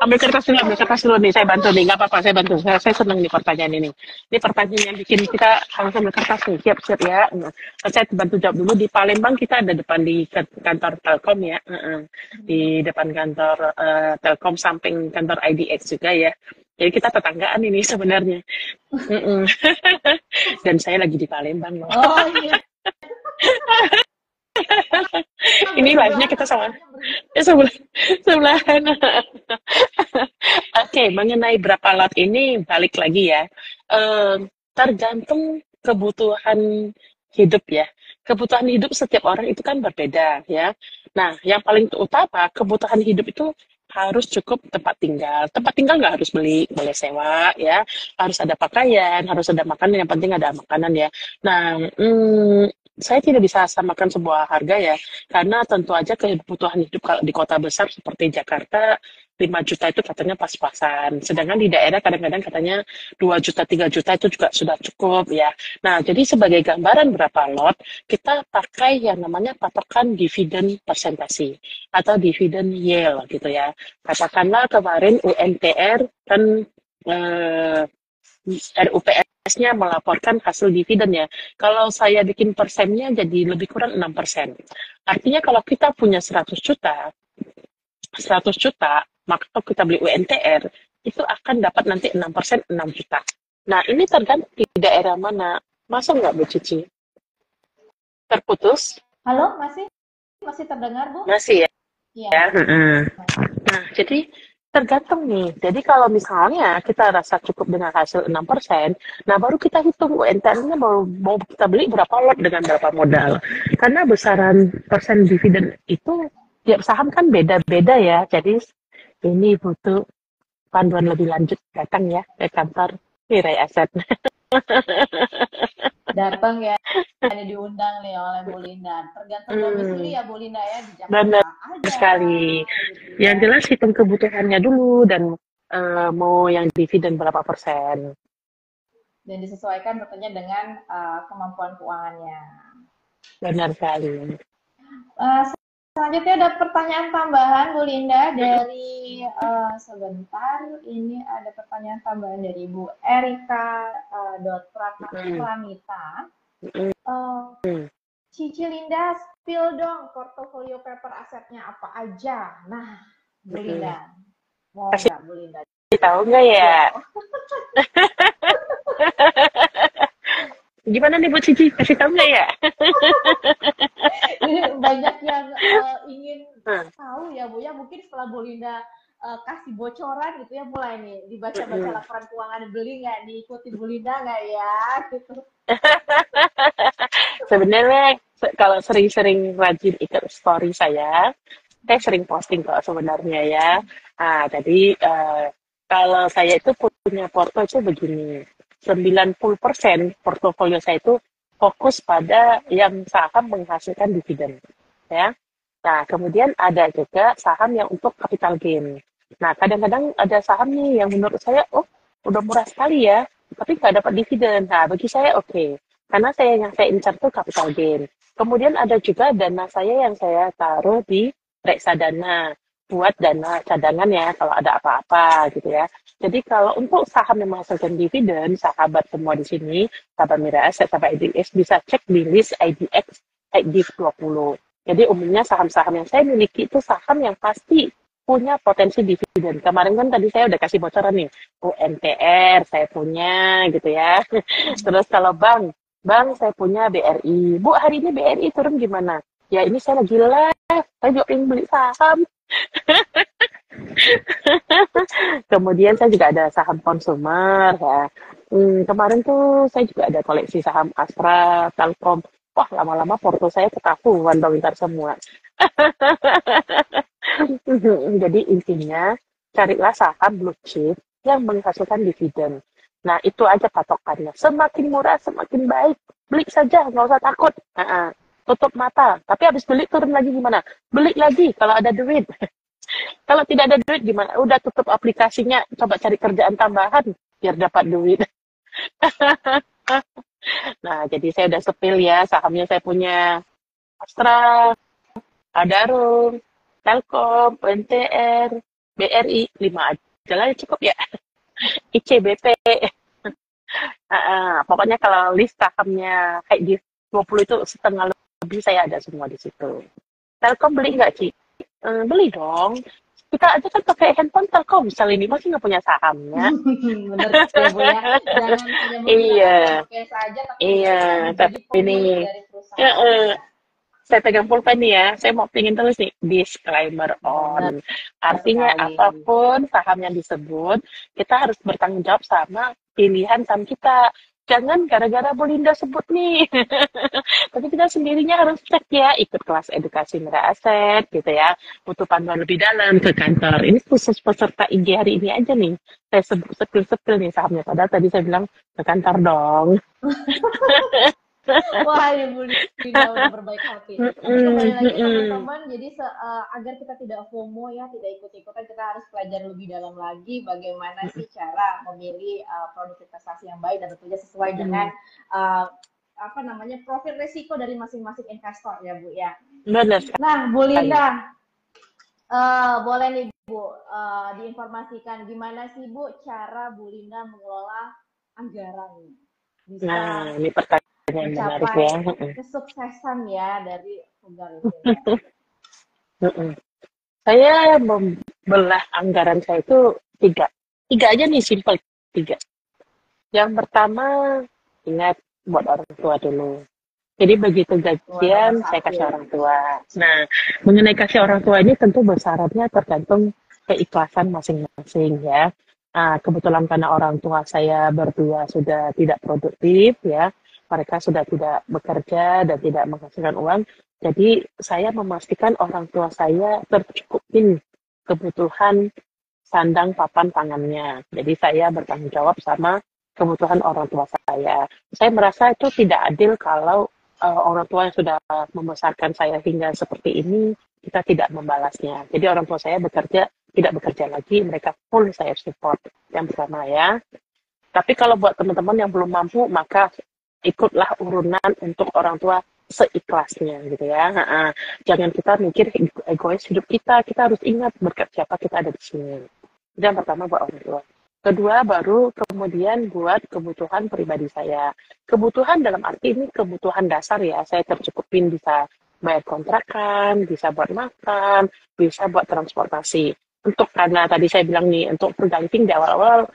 [SPEAKER 2] Ambil kertas dulu nih. Saya bantu nih. Nggak apa-apa, saya bantu. Saya senang nih pertanyaan ini. Ini pertanyaan yang bikin kita harus ambil kertas nih. Siap-siap ya. Nah, saya bantu jawab dulu. Di Palembang kita ada depan di kantor Telkom ya. Di depan kantor Telkom, samping kantor IDX juga ya. Jadi kita tetanggaan ini sebenarnya. Mm-mm. Dan saya lagi di Palembang loh.
[SPEAKER 1] Oh iya, kita
[SPEAKER 2] Ini live-nya
[SPEAKER 1] bersebelahan
[SPEAKER 2] kita sama.
[SPEAKER 1] tempatnya bersih.
[SPEAKER 2] Sebelah, sebelahan. Oke, mengenai berapa lot ini balik lagi ya. Tergantung kebutuhan hidup ya. Kebutuhan hidup setiap orang itu kan berbeda ya. Nah, yang paling utama kebutuhan hidup itu harus cukup tempat tinggal. Tempat tinggal nggak harus beli, boleh sewa ya. Harus ada pakaian, harus ada makanan. Yang penting ada makanan ya. Nah, saya tidak bisa samakan sebuah harga ya, karena tentu aja kebutuhan hidup kalau di kota besar seperti Jakarta 5 juta itu katanya pas-pasan. Sedangkan di daerah kadang-kadang katanya 2 juta, 3 juta itu juga sudah cukup ya. Nah, jadi sebagai gambaran berapa lot, kita pakai yang namanya patokan dividen persentasi atau dividen yield gitu ya. Katakanlah kemarin UNTR kan eh, RUPS-nya melaporkan hasil dividen ya. Kalau saya bikin persennya jadi lebih kurang 6%. Artinya kalau kita punya 100 juta, maka kalau kita beli UNTR, itu akan dapat nanti 6%, 6 juta. Nah, ini tergantung di daerah mana. Masuk nggak, Bu Cici? Terputus?
[SPEAKER 1] Halo, masih masih terdengar Bu?
[SPEAKER 2] Masih ya?
[SPEAKER 1] Iya,
[SPEAKER 2] Ya. Nah, jadi tergantung nih. Jadi kalau misalnya kita rasa cukup dengan hasil 6%, nah baru kita hitung UNTR-nya mau kita beli berapa lot dengan berapa modal. Karena besaran persen dividen itu tiap saham kan beda-beda ya. Jadi ini butuh panduan lebih lanjut, datang ya ke kantor Mirai Aset.
[SPEAKER 1] datang ya. Ada diundang nih oleh Bu Linda. Tergantung domisili
[SPEAKER 2] Hmm,
[SPEAKER 1] ya Bu Linda ya, di
[SPEAKER 2] benar
[SPEAKER 1] Jakarta aja
[SPEAKER 2] sekali.
[SPEAKER 1] gitu
[SPEAKER 2] Yang
[SPEAKER 1] ya.
[SPEAKER 2] jelas hitung kebutuhannya dulu dan mau yang dividen berapa persen.
[SPEAKER 1] Dan disesuaikan tentunya dengan kemampuan keuangannya.
[SPEAKER 2] Benar sekali.
[SPEAKER 1] Eh, Selanjutnya ada pertanyaan tambahan Bu Linda dari sebentar. Ini ada pertanyaan tambahan dari Bu Erika
[SPEAKER 2] Mm,
[SPEAKER 1] Pramita.
[SPEAKER 2] mm,
[SPEAKER 1] Eh,
[SPEAKER 2] mm.
[SPEAKER 1] Cici Linda, spill dong portofolio paper asetnya apa aja. Nah, Bu
[SPEAKER 2] Mm.
[SPEAKER 1] Linda, mau
[SPEAKER 2] Kasih
[SPEAKER 1] nggak Bu Linda?
[SPEAKER 2] tahu nggak ya?
[SPEAKER 1] Ya,
[SPEAKER 2] Gimana nih Bu Cici? Kasih tahu nggak ya?
[SPEAKER 1] ini banyak yang ingin
[SPEAKER 2] Hmm,
[SPEAKER 1] tahu ya Bu ya. Mungkin setelah Bu Linda kasih bocoran gitu ya, mulai nih dibaca-baca
[SPEAKER 2] mm-mm.
[SPEAKER 1] laporan keuangan, beli nggak, diikuti Bu Linda nggak ya gitu.
[SPEAKER 2] Sebenarnya kalau sering-sering rajin ikut story saya sering posting kok sebenarnya ya. Jadi kalau saya itu punya porto itu begini, 90% portofolio saya itu fokus pada yang saham menghasilkan dividen, ya. Nah, kemudian ada juga saham yang untuk capital gain. Nah, kadang-kadang ada saham nih yang menurut saya, oh, udah murah sekali ya, tapi nggak dapat dividen. Nah, bagi saya oke. Karena yang saya incar tuh capital gain. Kemudian ada juga dana saya yang saya taruh di reksadana buat dana cadangan ya kalau ada apa-apa gitu ya. Jadi kalau untuk saham yang menghasilkan dividen, sahabat semua di sini, sahabat Mira Asset, sahabat IDX bisa cek di list IDX IDX 20. Jadi umumnya saham-saham yang saya miliki itu saham yang pasti punya potensi dividen. Kemarin kan tadi saya udah kasih bocoran nih, UNTR saya punya gitu ya. Terus kalau Bang, saya punya BRI. Bu, hari ini BRI turun gimana? Ya, ini saya lagi live. Saya juga pengen beli saham. Kemudian saya juga ada saham konsumer ya. Kemarin tuh saya juga ada koleksi saham Astra, Telkom. Wah, lama-lama porto saya ketahuan dong ntar semua. Jadi intinya carilah saham blue chip yang menghasilkan dividen. Nah, itu aja patokannya. Semakin murah, semakin baik. Beli saja, nggak usah takut. Tutup mata. Tapi habis beli turun lagi gimana? Beli lagi kalau ada duit. Kalau tidak ada duit gimana? Udah tutup aplikasinya, coba cari kerjaan tambahan biar dapat duit. Nah, jadi saya udah sepil ya, sahamnya saya punya Astra, Adarum, Telkom, UNTR, BRI, 5 aja lah cukup ya. ICBP. Pokoknya kalau list sahamnya kayak di 20 itu setengah lebih saya ada semua di situ. Telkom beli nggak, Ci? Beli dong. Kita aja kan pakai handphone Telkom, misalnya ini masih nggak punya sahamnya.
[SPEAKER 1] Bener ya Bu ya. Jangan hanya
[SPEAKER 2] Iya,
[SPEAKER 1] menggunakan pulpen saja, tapi
[SPEAKER 2] iya.
[SPEAKER 1] juga menjadi
[SPEAKER 2] Tapi
[SPEAKER 1] pemilik
[SPEAKER 2] ini,
[SPEAKER 1] dari
[SPEAKER 2] ya,
[SPEAKER 1] perusahaan ya.
[SPEAKER 2] saya pegang pulpen nih ya. Saya mau pingin terus nih, disclaimer
[SPEAKER 1] Benar
[SPEAKER 2] on. Artinya
[SPEAKER 1] sekali.
[SPEAKER 2] apapun saham yang disebut, kita harus bertanggung jawab sama pilihan saham kita. Jangan gara-gara Bu Linda sebut nih. Tapi kita sendirinya harus cek ya, ikut kelas edukasi Mira Aset gitu ya. Butuh panduan lebih dalam ke kantor. Ini khusus peserta IG hari ini aja nih. Saya sebut sepil-sepil nih sahamnya. Padahal tadi saya bilang ke kantor dong.
[SPEAKER 1] Wah, Ibu Lina udah berbaik hati. Tapi kembali lagi teman-teman, jadi agar kita tidak FOMO ya, tidak ikut-ikutan, kita harus pelajari lebih dalam lagi bagaimana sih cara memilih produk investasi yang baik dan tentunya sesuai dengan uh, apa namanya profil risiko dari masing-masing investor ya Bu ya.
[SPEAKER 2] Benar
[SPEAKER 1] Nah, Bu
[SPEAKER 2] sekali.
[SPEAKER 1] Linda, boleh nih Bu diinformasikan gimana sih Bu cara Bu Linda mengelola anggaran bisa
[SPEAKER 2] Nah, ini pertanyaan menarik
[SPEAKER 1] mencapai
[SPEAKER 2] ya.
[SPEAKER 1] kesuksesan ya dari Frugal Living ya.
[SPEAKER 2] Saya membelah anggaran saya itu tiga. Tiga aja nih, simple. Tiga. Yang pertama, ingat buat orang tua dulu. Jadi begitu
[SPEAKER 1] Wah, nomor
[SPEAKER 2] gajian, saya kasih
[SPEAKER 1] satu.
[SPEAKER 2] orang tua. Nah, mengenai kasih orang tua ini tentu bersyaratnya tergantung keikhlasan masing-masing ya. Kebetulan karena orang tua saya berdua sudah tidak produktif ya, mereka sudah tidak bekerja dan tidak menghasilkan uang. Jadi saya memastikan orang tua saya tercukupin kebutuhan sandang papan pangannya. Jadi saya bertanggung jawab sama kebutuhan orang tua saya. Saya merasa itu tidak adil kalau orang tua yang sudah membesarkan saya hingga seperti ini, kita tidak membalasnya. Jadi orang tua saya bekerja, tidak bekerja lagi, mereka full saya support. Yang pertama ya. Tapi kalau buat teman-teman yang belum mampu, maka ikutlah urunan untuk orang tua seikhlasnya gitu ya. Jangan kita mikir egois hidup kita harus ingat berkat siapa kita ada di sini. Itu yang pertama buat orang tua. Kedua, baru kemudian buat kebutuhan pribadi saya. Kebutuhan dalam arti ini kebutuhan dasar ya. Saya tercukupin bisa bayar kontrakan, bisa buat makan, bisa buat transportasi. Untuk karena tadi saya bilang nih, untuk frugal living di awal-awal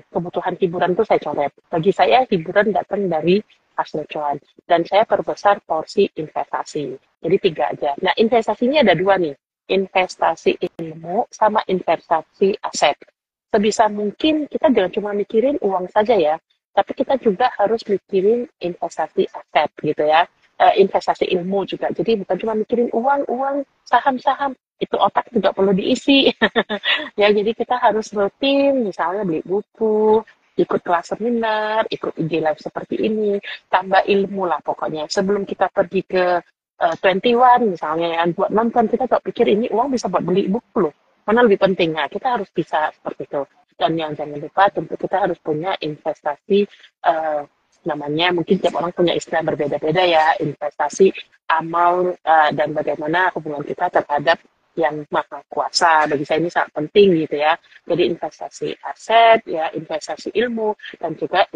[SPEAKER 2] kebutuhan hiburan itu saya coret. Bagi saya hiburan datang dari hasil cuan. Dan saya perbesar porsi investasi. Jadi 3 aja. Nah investasinya ada 2 nih. Investasi ilmu sama investasi aset. Sebisa mungkin kita jangan cuma mikirin uang saja ya, tapi kita juga harus mikirin investasi aset gitu ya, investasi ilmu juga. Jadi bukan cuma mikirin uang, saham-saham, itu otak juga perlu diisi. Ya, jadi kita harus rutin, misalnya beli buku, ikut kelas seminar, ikut IG live seperti ini, tambah ilmu lah pokoknya. Sebelum kita pergi ke 21 misalnya, yang buat nonton, kita tak pikir ini uang bisa buat beli buku loh. Mana lebih penting? Nah, kita harus bisa seperti itu. Dan yang jangan lupa, tentu kita harus punya investasi, namanya mungkin tiap orang punya istilah berbeda-beda ya, investasi amal dan bagaimana hubungan kita terhadap yang maha kuasa. Bagi saya ini sangat penting gitu ya. Jadi investasi aset, ya investasi ilmu, dan juga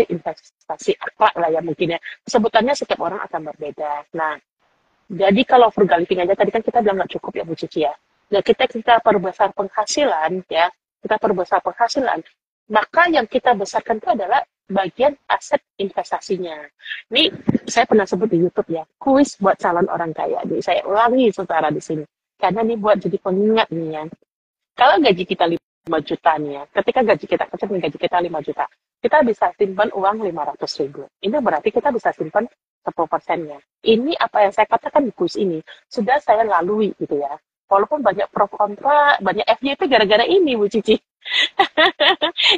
[SPEAKER 2] investasi akhlak lah ya mungkin ya. Sebutannya setiap orang akan berbeda. Nah, jadi kalau frugal living aja tadi kan kita bilang nggak cukup ya Bu Cici ya. Nah, kita perbesar penghasilan ya, kita perbesar penghasilan, maka yang kita besarkan itu adalah bagian aset investasinya. Ini saya pernah sebut di YouTube ya, kuis buat calon orang kaya. Jadi saya ulangi secara di sini. Karena ini buat jadi pengingat nih ya. Kalau gaji kita 5 juta nih ya, ketika gaji kita kecil nih gaji kita 5 juta, kita bisa simpan uang 500.000. Ini berarti kita bisa simpan 10%-nya. Ini apa yang saya katakan di kuis ini, sudah saya lalui gitu ya. Walaupun banyak pro kontra, banyak FYP gara-gara ini Bu Cici.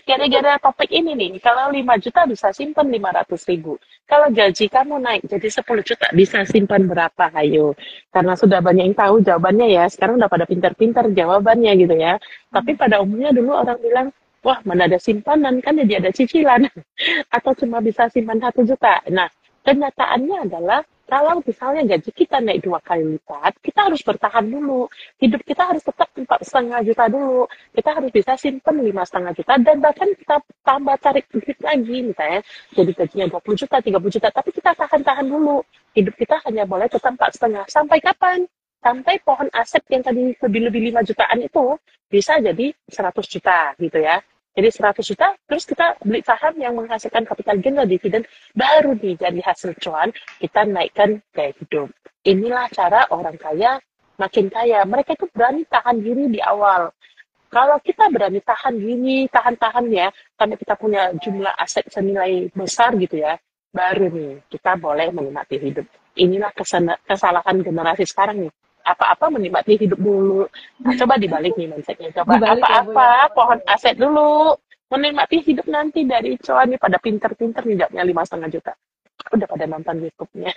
[SPEAKER 2] Gara-gara topik ini nih, kalau 5 juta bisa simpan 500.000. Kalau gaji kamu naik jadi 10 juta, bisa simpan berapa? Ayo. Karena sudah banyak yang tahu jawabannya ya, sekarang udah pada pintar-pintar jawabannya gitu ya. Tapi pada umumnya dulu orang bilang, wah mana ada simpanan, kan jadi ada cicilan. Atau cuma bisa simpan 1 juta. Nah, kenyataannya adalah Kalau misalnya gaji kita naik 2 kali lipat, kita harus bertahan dulu. Hidup kita harus tetap 4,5 juta dulu. Kita harus bisa simpen 5,5 juta dan bahkan kita tambah tarik duit lagi misalnya. Jadi gajinya 20 juta, 30 juta, tapi kita tahan-tahan dulu. Hidup kita hanya boleh tetap 4,5. Sampai kapan? Sampai pohon aset yang tadi lebih-lebih 5 jutaan itu bisa jadi 100 juta gitu ya. Jadi 100 juta, terus kita beli saham yang menghasilkan capital gain atau dividen, baru nih jadi hasil cuan, kita naikkan gaya hidup. Inilah cara orang kaya makin kaya. Mereka itu berani tahan diri di awal. Kalau kita berani tahan diri, tahan-tahan ya, karena kita punya jumlah aset senilai besar gitu ya, baru nih kita boleh menikmati hidup. Inilah kesalahan generasi sekarang nih. Apa-apa menikmati hidup dulu. Nah, coba dibalik nih mindsetnya. Coba
[SPEAKER 1] Dibalik ya Bu ya.
[SPEAKER 2] apa-apa pohon aset dulu. Menikmati hidup nanti dari cuan nih pada pinter-pinter nih dapatnya 5,5 juta. Udah pada nonton YouTube-nya.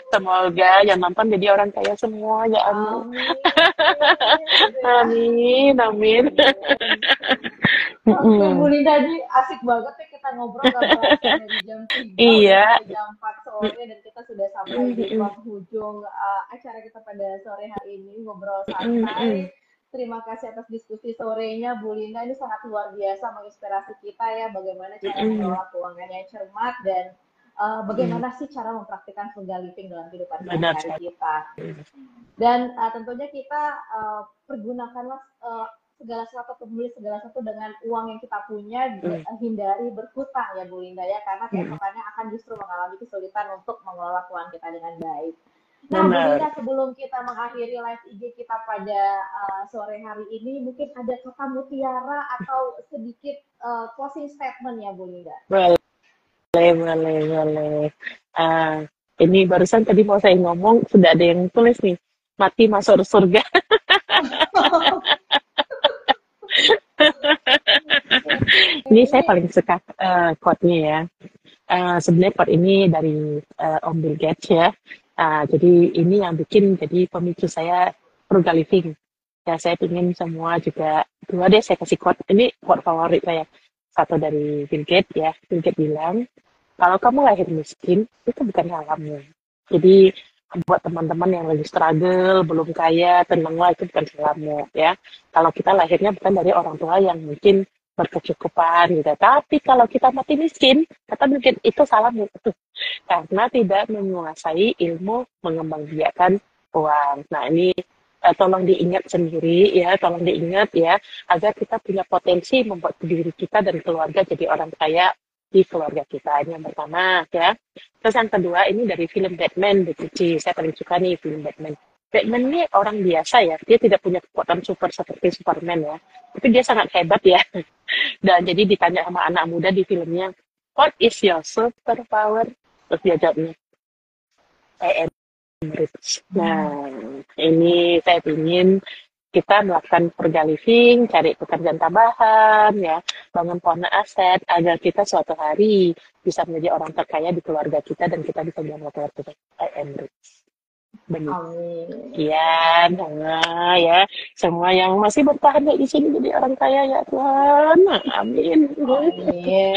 [SPEAKER 2] Semoga yang nonton jadi orang kaya semua ya amin.
[SPEAKER 1] Amin.
[SPEAKER 2] Amin.
[SPEAKER 1] Oke, Bu Linda, ini asik banget ya kita ngobrol gak berasa dari jam 3
[SPEAKER 2] Iya.
[SPEAKER 1] udah jam 4 sore dan kita sudah sampai di penghujung acara kita pada sore hari ini ngobrol santai. Terima kasih atas diskusi sorenya Bu Linda, ini sangat luar biasa menginspirasi kita ya bagaimana cara mengelola keuangan yang cermat dan bagaimana sih cara mempraktikkan frugal living dalam kehidupan sehari-hari kita. Dan tentunya kita pergunakanlah segala sesuatu dengan uang yang kita punya, hindari berhutang ya Bu Linda ya, karena keesokannya akan justru mengalami kesulitan untuk mengelola keuangan kita dengan baik. Nah, Bu Linda, sebelum kita mengakhiri live IG kita pada sore hari ini, mungkin ada kata mutiara atau sedikit closing statement ya Bu Linda?
[SPEAKER 2] Boleh. Ini barusan tadi mau saya ngomong, sudah ada yang tulis nih, mati masuk surga. Ini saya paling suka quote-nya ya. Sebenarnya quote ini dari Om Bill Gates ya. Jadi ini yang bikin jadi pemicu saya frugal living. Ya saya ingin semua juga, dua deh saya kasih quote. Ini quote favorit saya. Satu dari Bill Gates ya. Bill Gates bilang, kalau kamu lahir miskin, itu bukan salahmu. Jadi buat teman-teman yang lagi struggle, belum kaya, tenanglah, itu bukan salahmu ya. Kalau kita lahirnya bukan dari orang tua yang mungkin berkecukupan gitu. Tapi kalau kita mati miskin, kata mungkin itu salahmu. Karena tidak menguasai ilmu mengembangbiakan uang. Nah ini tolong diingat sendiri ya, tolong diingat ya, agar kita punya potensi membuat diri kita dan keluarga jadi orang kaya di keluarga kita. Ini yang pertama ya. Terus yang kedua ini dari film Batman, The Gucci. Saya paling suka nih film Batman. Batman ini orang biasa ya, dia tidak punya kekuatan super seperti Superman ya, tapi dia sangat hebat ya. Dan jadi ditanya sama anak muda di filmnya, what is your superpower? Terus dia jawabnya, I am rich. Nah, ini saya ingin kita melakukan frugal living, cari pekerjaan tambahan, ya, bangun pohon aset, agar kita suatu hari bisa menjadi orang terkaya di keluarga kita dan kita bisa bilang keluarga kita, I am rich. Begitu.
[SPEAKER 1] Amin.
[SPEAKER 2] Iya, ya. Semua yang masih bertahan di sini jadi orang kaya ya Tuhan. Amin.
[SPEAKER 1] Amin.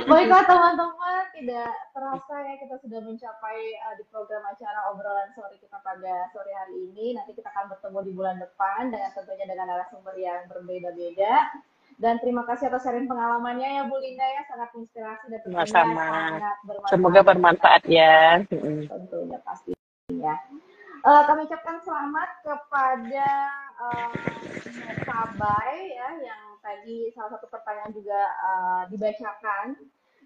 [SPEAKER 1] Baiklah teman-teman, tidak terasa ya kita sudah mencapai di program acara obrolan sore kita pada sore hari ini. Nanti kita akan bertemu di bulan depan dengan tentunya dengan narasumber yang berbeda-beda. Dan terima kasih atas sharing pengalamannya ya Bu Linda ya, sangat inspirasi dan tentunya sangat bermanfaat.
[SPEAKER 2] Semoga bermanfaat ya.
[SPEAKER 1] Tentunya pastinya. Kami ucapkan selamat kepada Sabai ya, yang tadi salah satu pertanyaan juga dibacakan,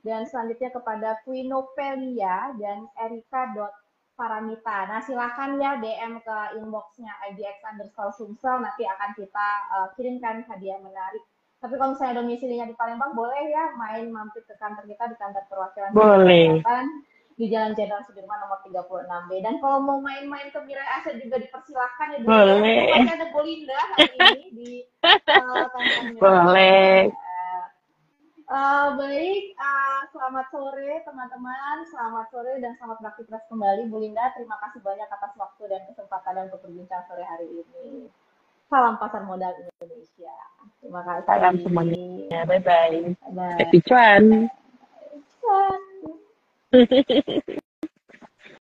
[SPEAKER 1] dan selanjutnya kepada Quinopelia dan Erika.Paramita. Nah silakan ya DM ke inboxnya IDX_Sumsel, nanti akan kita kirimkan hadiah menarik. Tapi kalau misalnya domisilinya di Palembang, boleh ya mampir ke kantor kita di kantor perwakilan kesehatan di Jalan Jenderal Sudirman nomor 36B. Dan kalau mau main-main ke Mirai Aset juga dipersilakan ya.
[SPEAKER 2] Boleh.
[SPEAKER 1] Masih ada Bu Linda hari ini di kantor Mirai.
[SPEAKER 2] Boleh.
[SPEAKER 1] Baik, selamat sore teman-teman, selamat sore dan selamat beraktivitas kembali Bu Linda. Terima kasih banyak atas waktu dan kesempatan untuk berbincang sore hari ini. Salam pasar modal Indonesia. Terima kasih.
[SPEAKER 2] Salam semuanya. Bye-bye. Happy cuan.